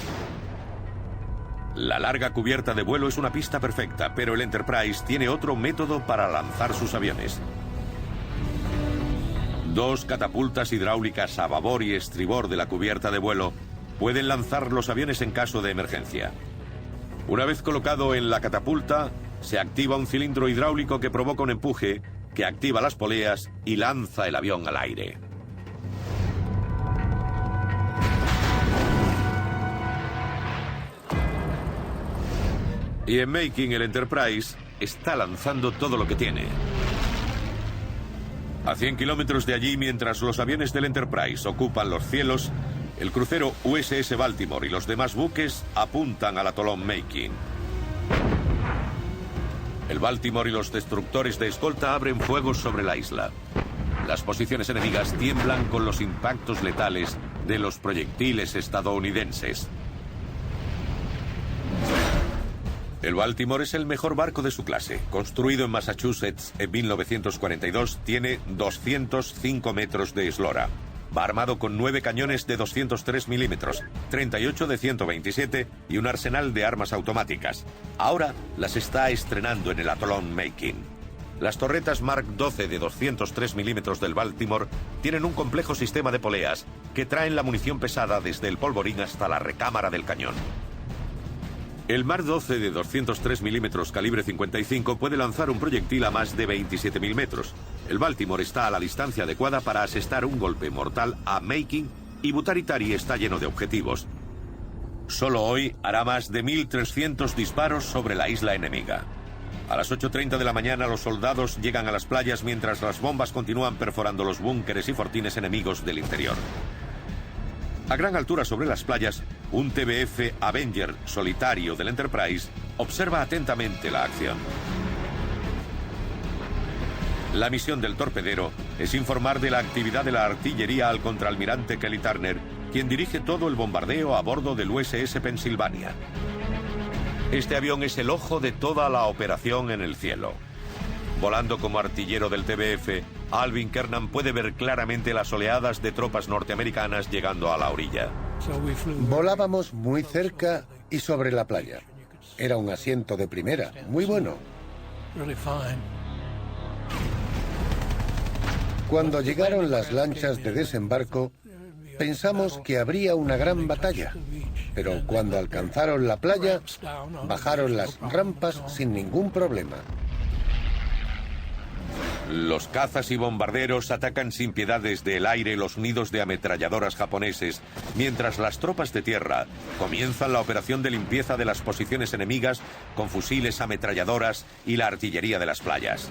La larga cubierta de vuelo es una pista perfecta, pero el Enterprise tiene otro método para lanzar sus aviones. Dos catapultas hidráulicas a babor y estribor de la cubierta de vuelo pueden lanzar los aviones en caso de emergencia. Una vez colocado en la catapulta, se activa un cilindro hidráulico que provoca un empuje, que activa las poleas y lanza el avión al aire. Y en Making el Enterprise está lanzando todo lo que tiene. A 100 kilómetros de allí, mientras los aviones del Enterprise ocupan los cielos, el crucero USS Baltimore y los demás buques apuntan al atolón Making. El Baltimore y los destructores de escolta abren fuego sobre la isla. Las posiciones enemigas tiemblan con los impactos letales de los proyectiles estadounidenses. El Baltimore es el mejor barco de su clase. Construido en Massachusetts en 1942, tiene 205 metros de eslora. Va armado con 9 cañones de 203 milímetros, 38 de 127 y un arsenal de armas automáticas. Ahora las está estrenando en el atolón Making. Las torretas Mark 12 de 203 milímetros del Baltimore tienen un complejo sistema de poleas que traen la munición pesada desde el polvorín hasta la recámara del cañón. El Mark 12 de 203 milímetros calibre 55 puede lanzar un proyectil a más de 27.000 metros. El Baltimore está a la distancia adecuada para asestar un golpe mortal a Making y Butaritari está lleno de objetivos. Solo hoy hará más de 1.300 disparos sobre la isla enemiga. A las 8:30 de la mañana los soldados llegan a las playas mientras las bombas continúan perforando los búnkeres y fortines enemigos del interior. A gran altura sobre las playas, un TBF Avenger solitario del Enterprise observa atentamente la acción. La misión del torpedero es informar de la actividad de la artillería al contraalmirante Kelly Turner, quien dirige todo el bombardeo a bordo del USS Pennsylvania. Este avión es el ojo de toda la operación en el cielo. Volando como artillero del TBF, Alvin Kernan puede ver claramente las oleadas de tropas norteamericanas llegando a la orilla. Volábamos muy cerca y sobre la playa. Era un asiento de primera, muy bueno. Cuando llegaron las lanchas de desembarco, Pensamos que habría una gran batalla, pero cuando alcanzaron la playa, bajaron las rampas sin ningún problema. Los cazas y bombarderos atacan sin piedad desde el aire los nidos de ametralladoras japoneses, mientras las tropas de tierra comienzan la operación de limpieza de las posiciones enemigas con fusiles, ametralladoras y la artillería de las playas.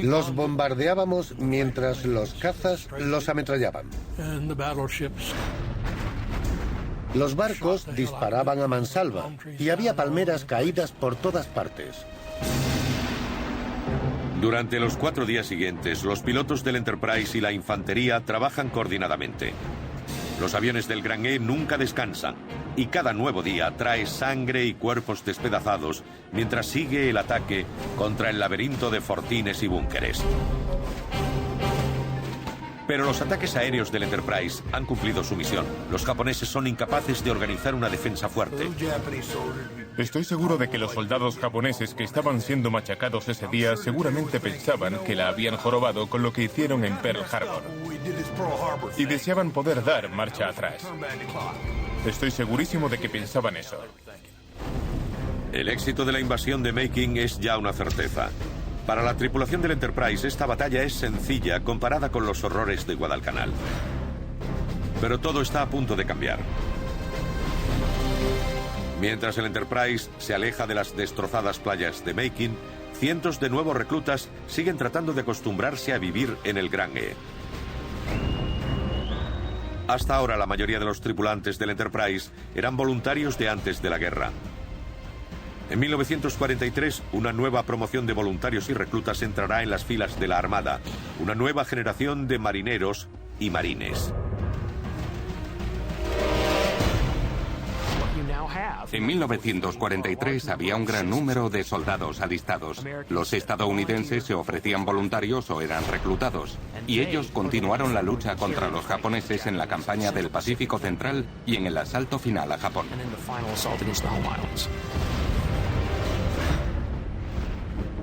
Los bombardeábamos mientras los cazas los ametrallaban. Los barcos disparaban a mansalva y había palmeras caídas por todas partes. Durante los 4 días siguientes, los pilotos del Enterprise y la infantería trabajan coordinadamente. Los aviones del Gran E nunca descansan y cada nuevo día trae sangre y cuerpos despedazados mientras sigue el ataque contra el laberinto de fortines y búnkeres. Pero los ataques aéreos del Enterprise han cumplido su misión. Los japoneses son incapaces de organizar una defensa fuerte. Estoy seguro de que los soldados japoneses que estaban siendo machacados ese día seguramente pensaban que la habían jorobado con lo que hicieron en Pearl Harbor y deseaban poder dar marcha atrás. Estoy segurísimo de que pensaban eso. El éxito de la invasión de Making es ya una certeza. Para la tripulación del Enterprise, esta batalla es sencilla comparada con los horrores de Guadalcanal. Pero todo está a punto de cambiar. Mientras el Enterprise se aleja de las destrozadas playas de Making, cientos de nuevos reclutas siguen tratando de acostumbrarse a vivir en el Gran E. Hasta ahora, la mayoría de los tripulantes del Enterprise eran voluntarios de antes de la guerra. En 1943, una nueva promoción de voluntarios y reclutas entrará en las filas de la Armada, una nueva generación de marineros y marines. En 1943 había un gran número de soldados alistados. Los estadounidenses se ofrecían voluntarios o eran reclutados, y ellos continuaron la lucha contra los japoneses en la campaña del Pacífico Central y en el asalto final a Japón.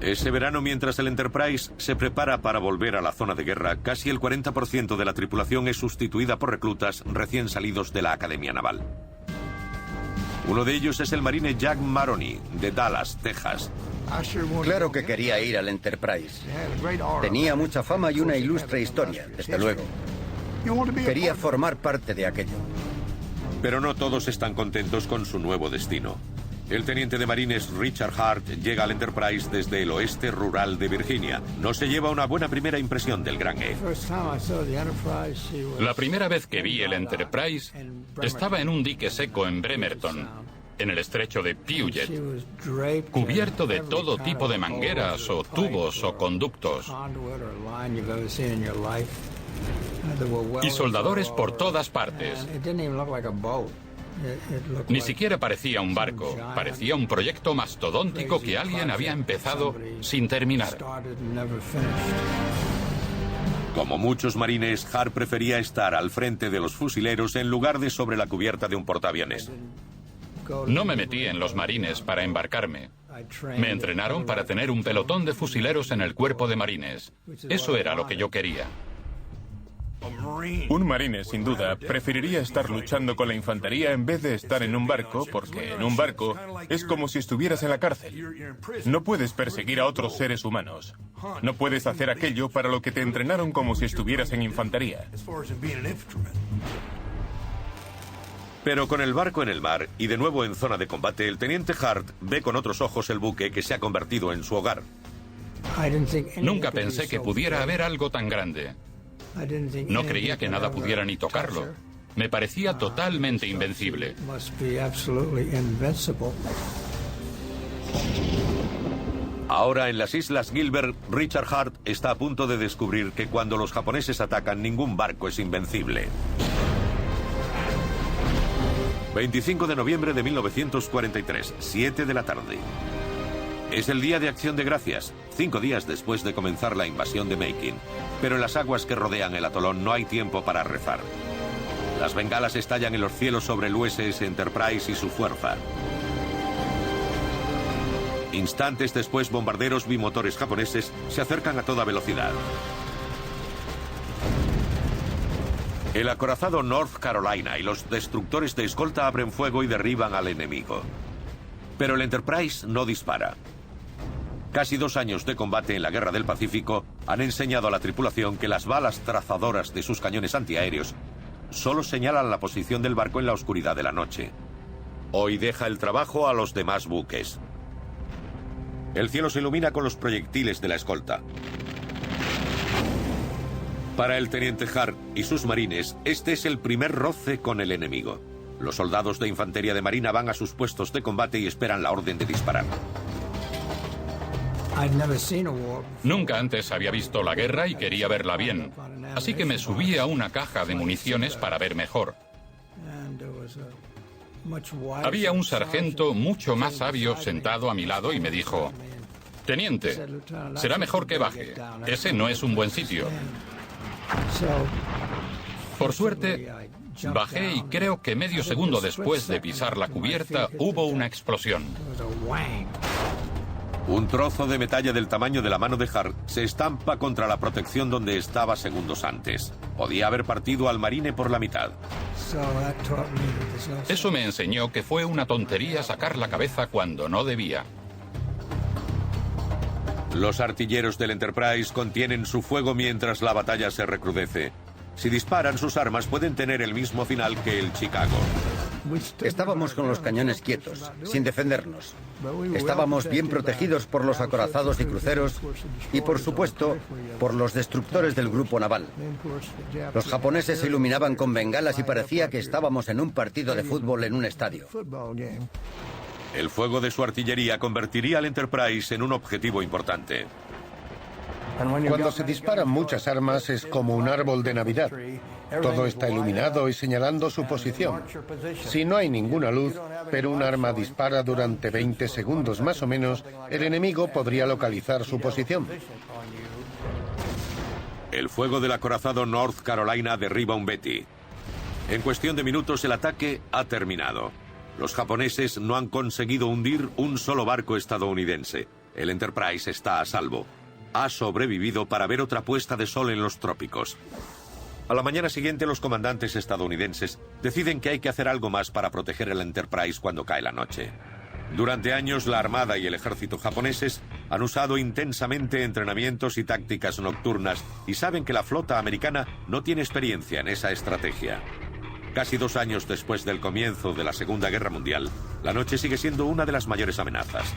Ese verano, mientras el Enterprise se prepara para volver a la zona de guerra, casi el 40% de la tripulación es sustituida por reclutas recién salidos de la Academia Naval. Uno de ellos es el marine Jack Maroney, de Dallas, Texas. Claro que quería ir al Enterprise. Tenía mucha fama y una ilustre historia, desde luego. Quería formar parte de aquello. Pero no todos están contentos con su nuevo destino. El teniente de marines Richard Hart llega al Enterprise desde el oeste rural de Virginia. No se lleva una buena primera impresión del Gran E. La primera vez que vi el Enterprise estaba en un dique seco en Bremerton, en el estrecho de Puget, cubierto de todo tipo de mangueras o tubos o conductos. Y soldadores por todas partes. Ni siquiera parecía un barco, parecía un proyecto mastodóntico que alguien había empezado sin terminar. Como muchos marines, Hart prefería estar al frente de los fusileros en lugar de sobre la cubierta de un portaaviones. No me metí en los marines para embarcarme. Me entrenaron para tener un pelotón de fusileros en el cuerpo de marines. Eso era lo que yo quería. Un marine, sin duda, preferiría estar luchando con la infantería en vez de estar en un barco, porque en un barco es como si estuvieras en la cárcel. No puedes perseguir a otros seres humanos. No puedes hacer aquello para lo que te entrenaron como si estuvieras en infantería. Pero con el barco en el mar y de nuevo en zona de combate, el teniente Hart ve con otros ojos el buque que se ha convertido en su hogar. Nunca pensé que pudiera haber algo tan grande. No creía que nada pudiera ni tocarlo. Me parecía totalmente invencible. Ahora en las Islas Gilbert, Richard Hart está a punto de descubrir que cuando los japoneses atacan, ningún barco es invencible. 25 de noviembre de 1943, 7 de la tarde. Es el día de Acción de Gracias, 5 días después de comenzar la invasión de Making. Pero en las aguas que rodean el atolón no hay tiempo para rezar. Las bengalas estallan en los cielos sobre el USS Enterprise y su fuerza. Instantes después, bombarderos bimotores japoneses se acercan a toda velocidad. El acorazado North Carolina y los destructores de escolta abren fuego y derriban al enemigo. Pero el Enterprise no dispara. Casi 2 años de combate en la Guerra del Pacífico han enseñado a la tripulación que las balas trazadoras de sus cañones antiaéreos solo señalan la posición del barco en la oscuridad de la noche. Hoy deja el trabajo a los demás buques. El cielo se ilumina con los proyectiles de la escolta. Para el teniente Hart y sus marines, este es el primer roce con el enemigo. Los soldados de infantería de marina van a sus puestos de combate y esperan la orden de disparar. Nunca antes había visto la guerra y quería verla bien, así que me subí a una caja de municiones para ver mejor. Había un sargento mucho más sabio sentado a mi lado y me dijo: «Teniente, será mejor que baje. Ese no es un buen sitio». Por suerte, bajé y creo que medio segundo después de pisar la cubierta hubo una explosión. Un trozo de metalla del tamaño de la mano de Hart se estampa contra la protección donde estaba segundos antes. Podía haber partido al marine por la mitad. Eso me enseñó que fue una tontería sacar la cabeza cuando no debía. Los artilleros del Enterprise contienen su fuego mientras la batalla se recrudece. Si disparan, sus armas pueden tener el mismo final que el Chicago. Estábamos con los cañones quietos, sin defendernos. Estábamos bien protegidos por los acorazados y cruceros y, por supuesto, por los destructores del grupo naval. Los japoneses se iluminaban con bengalas y parecía que estábamos en un partido de fútbol en un estadio. El fuego de su artillería convertiría al Enterprise en un objetivo importante. Cuando se disparan muchas armas es como un árbol de Navidad. Todo está iluminado y señalando su posición. Si no hay ninguna luz, pero un arma dispara durante 20 segundos más o menos, el enemigo podría localizar su posición. El fuego del acorazado North Carolina derriba un Betty. En cuestión de minutos el ataque ha terminado. Los japoneses no han conseguido hundir un solo barco estadounidense. El Enterprise está a salvo. Ha sobrevivido para ver otra puesta de sol en los trópicos. A la mañana siguiente, los comandantes estadounidenses deciden que hay que hacer algo más para proteger el Enterprise cuando cae la noche. Durante años, la Armada y el ejército japoneses han usado intensamente entrenamientos y tácticas nocturnas y saben que la flota americana no tiene experiencia en esa estrategia. Casi 2 años después del comienzo de la Segunda Guerra Mundial, la noche sigue siendo una de las mayores amenazas.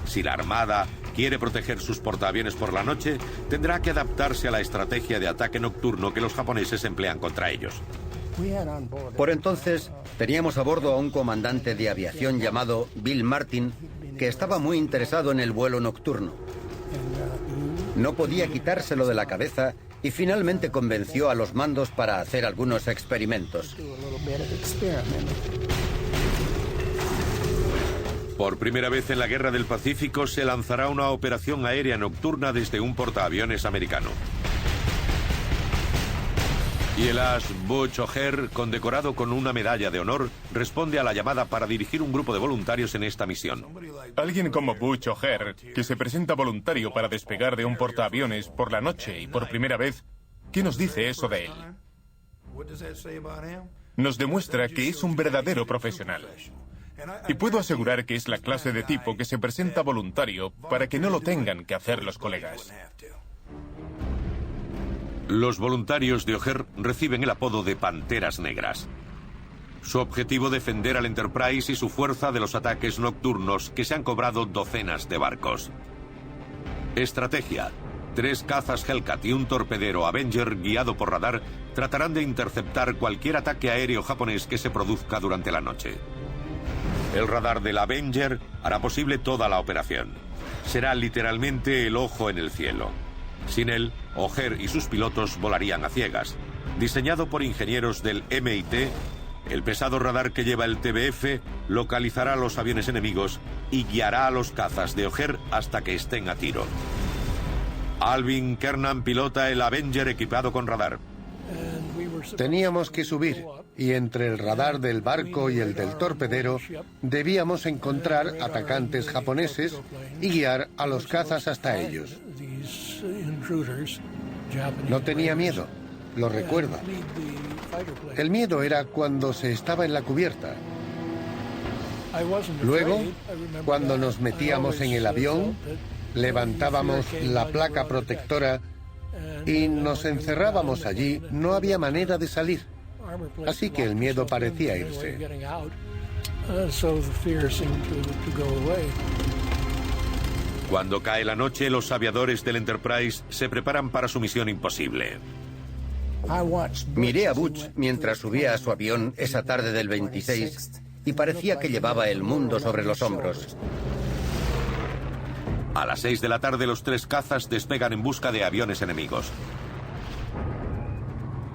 Si la Armada quiere proteger sus portaaviones por la noche, tendrá que adaptarse a la estrategia de ataque nocturno que los japoneses emplean contra ellos. Por entonces, teníamos a bordo a un comandante de aviación llamado Bill Martin, que estaba muy interesado en el vuelo nocturno. No podía quitárselo de la cabeza y finalmente convenció a los mandos para hacer algunos experimentos. Por primera vez en la Guerra del Pacífico se lanzará una operación aérea nocturna desde un portaaviones americano. Y el as Butch O'Hare, condecorado con una medalla de honor, responde a la llamada para dirigir un grupo de voluntarios en esta misión. Alguien como Butch O'Hare, que se presenta voluntario para despegar de un portaaviones por la noche y por primera vez, ¿qué nos dice eso de él? Nos demuestra que es un verdadero profesional. Y puedo asegurar que es la clase de tipo que se presenta voluntario para que no lo tengan que hacer los colegas. Los voluntarios de O'Hare reciben el apodo de Panteras Negras. Su objetivo, defender al Enterprise y su fuerza de los ataques nocturnos que se han cobrado docenas de barcos. Estrategia: 3 cazas Hellcat y un torpedero Avenger guiado por radar tratarán de interceptar cualquier ataque aéreo japonés que se produzca durante la noche. El radar del Avenger hará posible toda la operación. Será literalmente el ojo en el cielo. Sin él, O'Hare y sus pilotos volarían a ciegas. Diseñado por ingenieros del MIT, el pesado radar que lleva el TBF localizará a los aviones enemigos y guiará a los cazas de O'Hare hasta que estén a tiro. Alvin Kernan pilota el Avenger equipado con radar. Teníamos que subir, y entre el radar del barco y el del torpedero debíamos encontrar atacantes japoneses y guiar a los cazas hasta ellos. No tenía miedo, lo recuerdo. El miedo era cuando se estaba en la cubierta. Luego, cuando nos metíamos en el avión, levantábamos la placa protectora y nos encerrábamos allí, no había manera de salir. Así que el miedo parecía irse. Cuando cae la noche, los aviadores del Enterprise se preparan para su misión imposible. Miré a Butch mientras subía a su avión esa tarde del 26 y parecía que llevaba el mundo sobre los hombros. A las 6 de la tarde, los 3 cazas despegan en busca de aviones enemigos.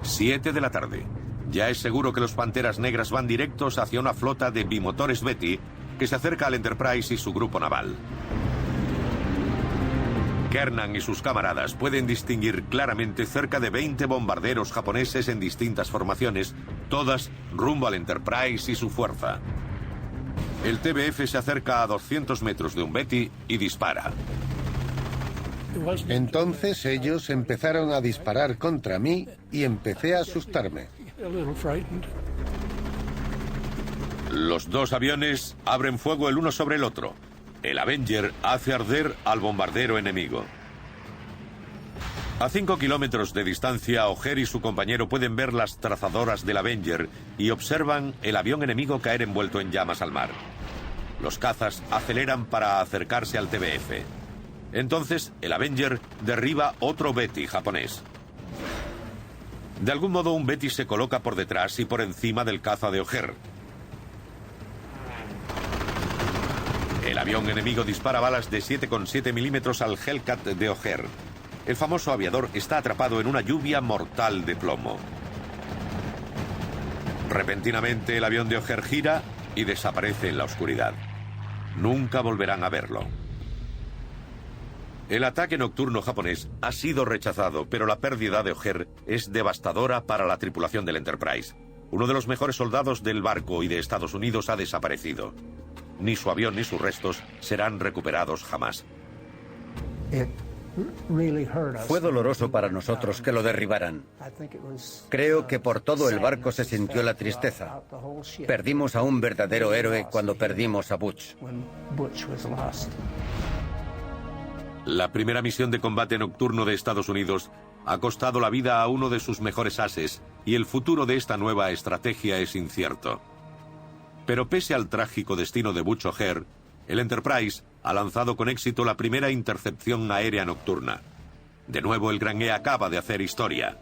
7 de la tarde. Ya es seguro que los Panteras Negras van directos hacia una flota de bimotores Betty que se acerca al Enterprise y su grupo naval. Kernan y sus camaradas pueden distinguir claramente cerca de 20 bombarderos japoneses en distintas formaciones, todas rumbo al Enterprise y su fuerza. El TBF se acerca a 200 metros de un Betty y dispara. Entonces ellos empezaron a disparar contra mí y empecé a asustarme. Los 2 aviones abren fuego el uno sobre el otro. El Avenger hace arder al bombardero enemigo. A 5 kilómetros de distancia, O'Hare y su compañero pueden ver las trazadoras del Avenger y observan el avión enemigo caer envuelto en llamas al mar. Los cazas aceleran para acercarse al TBF. Entonces, el Avenger derriba otro Betty japonés. De algún modo, un Betty se coloca por detrás y por encima del caza de O'Hare. El avión enemigo dispara balas de 7,7 milímetros al Hellcat de O'Hare. El famoso aviador está atrapado en una lluvia mortal de plomo. Repentinamente, el avión de O'Hare gira y desaparece en la oscuridad. Nunca volverán a verlo. El ataque nocturno japonés ha sido rechazado, pero la pérdida de O'Hare es devastadora para la tripulación del Enterprise. Uno de los mejores soldados del barco y de Estados Unidos ha desaparecido. Ni su avión ni sus restos serán recuperados jamás. Fue doloroso para nosotros que lo derribaran. Creo que por todo el barco se sintió la tristeza. Perdimos a un verdadero héroe cuando perdimos a Butch. La primera misión de combate nocturno de Estados Unidos ha costado la vida a uno de sus mejores ases y el futuro de esta nueva estrategia es incierto. Pero pese al trágico destino de Butch O'Hare, el Enterprise ha lanzado con éxito la primera intercepción aérea nocturna. De nuevo, el Gran E acaba de hacer historia.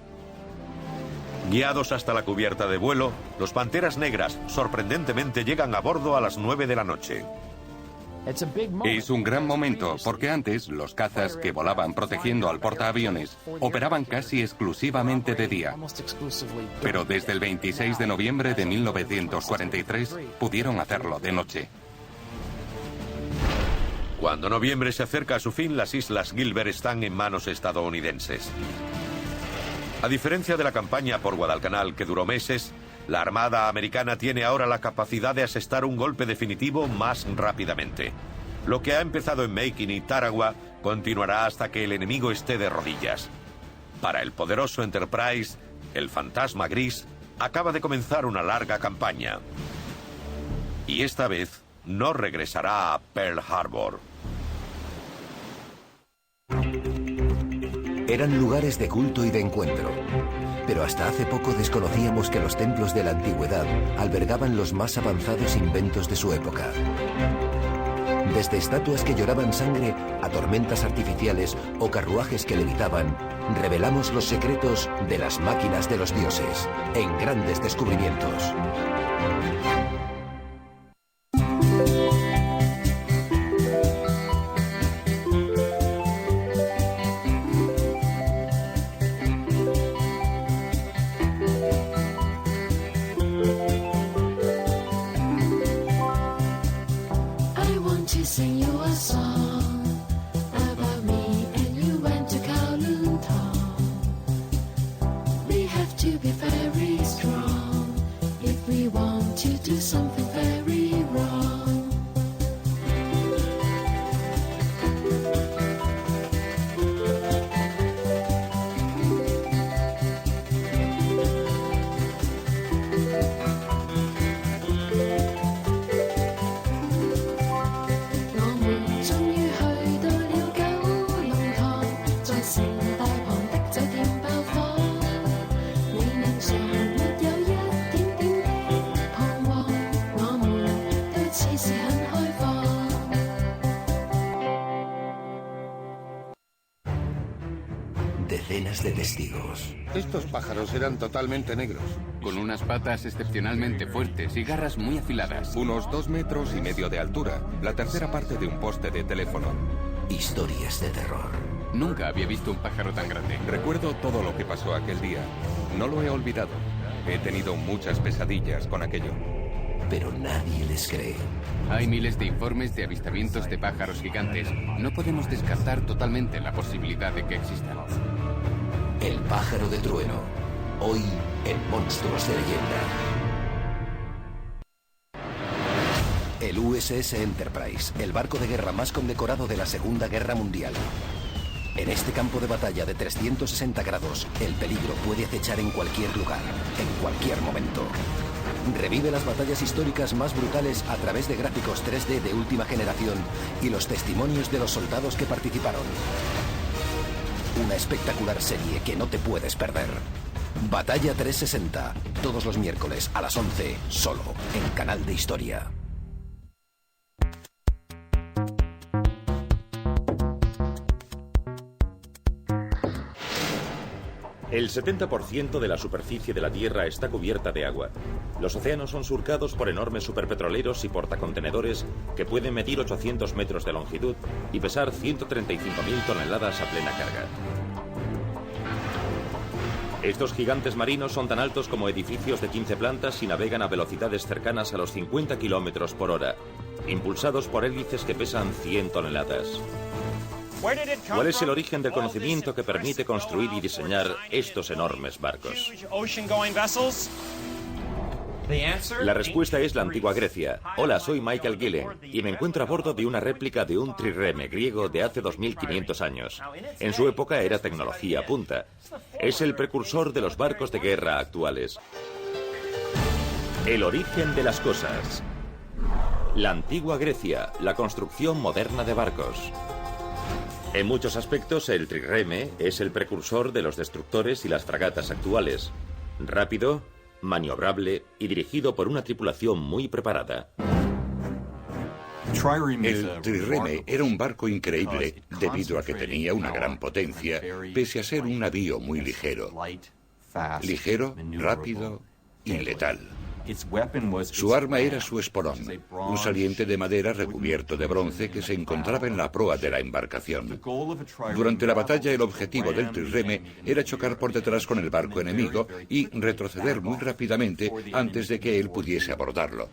Guiados hasta la cubierta de vuelo, los Panteras Negras sorprendentemente llegan a bordo a las 9 de la noche. Es un gran momento, porque antes los cazas que volaban protegiendo al portaaviones operaban casi exclusivamente de día. Pero desde el 26 de noviembre de 1943 pudieron hacerlo de noche. Cuando noviembre se acerca a su fin, las Islas Gilbert están en manos estadounidenses. A diferencia de la campaña por Guadalcanal, que duró meses, la Armada americana tiene ahora la capacidad de asestar un golpe definitivo más rápidamente. Lo que ha empezado en Macon y Tarawa continuará hasta que el enemigo esté de rodillas. Para el poderoso Enterprise, el fantasma gris acaba de comenzar una larga campaña. Y esta vez no regresará a Pearl Harbor. Eran lugares de culto y de encuentro. Pero hasta hace poco desconocíamos que los templos de la antigüedad albergaban los más avanzados inventos de su época. Desde estatuas que lloraban sangre a tormentas artificiales o carruajes que levitaban, revelamos los secretos de las máquinas de los dioses en Grandes Descubrimientos. To be very strong if we want to do Decenas de testigos. Estos pájaros eran totalmente negros. Con unas patas excepcionalmente fuertes y garras muy afiladas. Unos 2,5 metros de altura, la tercera parte de un poste de teléfono. Historias de terror. Nunca había visto un pájaro tan grande. Recuerdo todo lo que pasó aquel día. No lo he olvidado. He tenido muchas pesadillas con aquello. Pero nadie les cree. Hay miles de informes de avistamientos de pájaros gigantes. No podemos descartar totalmente la posibilidad de que existan. El pájaro de trueno. Hoy en Monstruos de Leyenda. El USS Enterprise, el barco de guerra más condecorado de la Segunda Guerra Mundial. En este campo de batalla de 360 grados, el peligro puede acechar en cualquier lugar, en cualquier momento. Revive las batallas históricas más brutales a través de gráficos 3D de última generación y los testimonios de los soldados que participaron. Una espectacular serie que no te puedes perder. Batalla 360, todos los miércoles a las 11, solo en Canal de Historia. El 70% de la superficie de la Tierra está cubierta de agua. Los océanos son surcados por enormes superpetroleros y portacontenedores que pueden medir 800 metros de longitud y pesar 135.000 toneladas a plena carga. Estos gigantes marinos son tan altos como edificios de 15 plantas y navegan a velocidades cercanas a los 50 kilómetros por hora, impulsados por hélices que pesan 100 toneladas. ¿Cuál es el origen del conocimiento que permite construir y diseñar estos enormes barcos? La respuesta es la antigua Grecia. Hola, soy Michael Gillen y me encuentro a bordo de una réplica de un trireme griego de hace 2500 años. En su época era tecnología punta. Es el precursor de los barcos de guerra actuales. El origen de las cosas. La antigua Grecia, la construcción moderna de barcos. En muchos aspectos, el trireme es el precursor de los destructores y las fragatas actuales. Rápido, maniobrable y dirigido por una tripulación muy preparada. El trireme era un barco increíble debido a que tenía una gran potencia, pese a ser un navío muy ligero. Ligero, rápido y letal. Su arma era su esporón, un saliente de madera recubierto de bronce que se encontraba en la proa de la embarcación. Durante la batalla, el objetivo del trireme era chocar por detrás con el barco enemigo y retroceder muy rápidamente antes de que él pudiese abordarlo.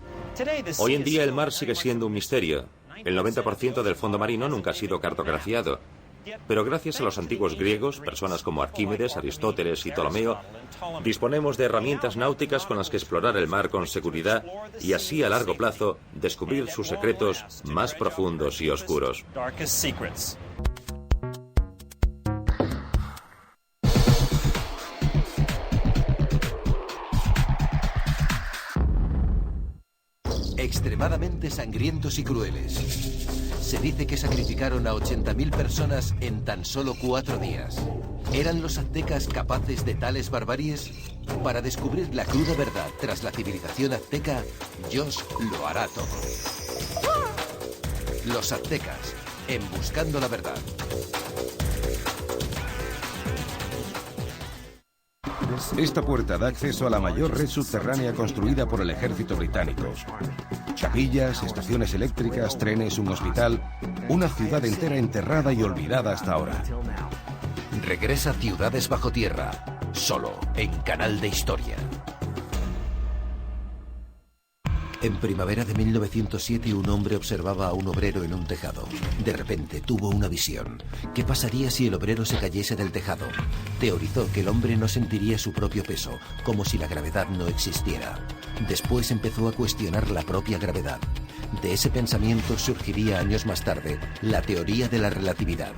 Hoy en día el mar sigue siendo un misterio. El 90% del fondo marino nunca ha sido cartografiado. Pero gracias a los antiguos griegos, personas como Arquímedes, Aristóteles y Ptolomeo, disponemos de herramientas náuticas con las que explorar el mar con seguridad y así a largo plazo descubrir sus secretos más profundos y oscuros. Extremadamente sangrientos y crueles. Se dice que sacrificaron a 80.000 personas en tan solo 4 días. ¿Eran los aztecas capaces de tales barbaries? Para descubrir la cruda verdad tras la civilización azteca, Josh lo hará todo. Los aztecas, en Buscando la Verdad. Esta puerta da acceso a la mayor red subterránea construida por el ejército británico. Capillas, estaciones eléctricas, trenes, un hospital, una ciudad entera enterrada y olvidada hasta ahora. Regresa Ciudades bajo tierra, solo en Canal de Historia. En primavera de 1907 un hombre observaba a un obrero en un tejado. De repente tuvo una visión. ¿Qué pasaría si el obrero se cayese del tejado? Teorizó que el hombre no sentiría su propio peso, como si la gravedad no existiera. Después empezó a cuestionar la propia gravedad. De ese pensamiento surgiría años más tarde la teoría de la relatividad.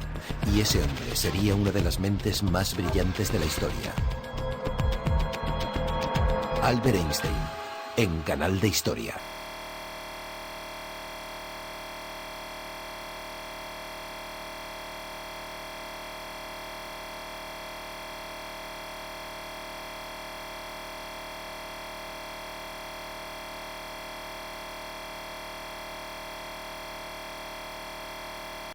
Y ese hombre sería una de las mentes más brillantes de la historia. Albert Einstein, en Canal de Historia.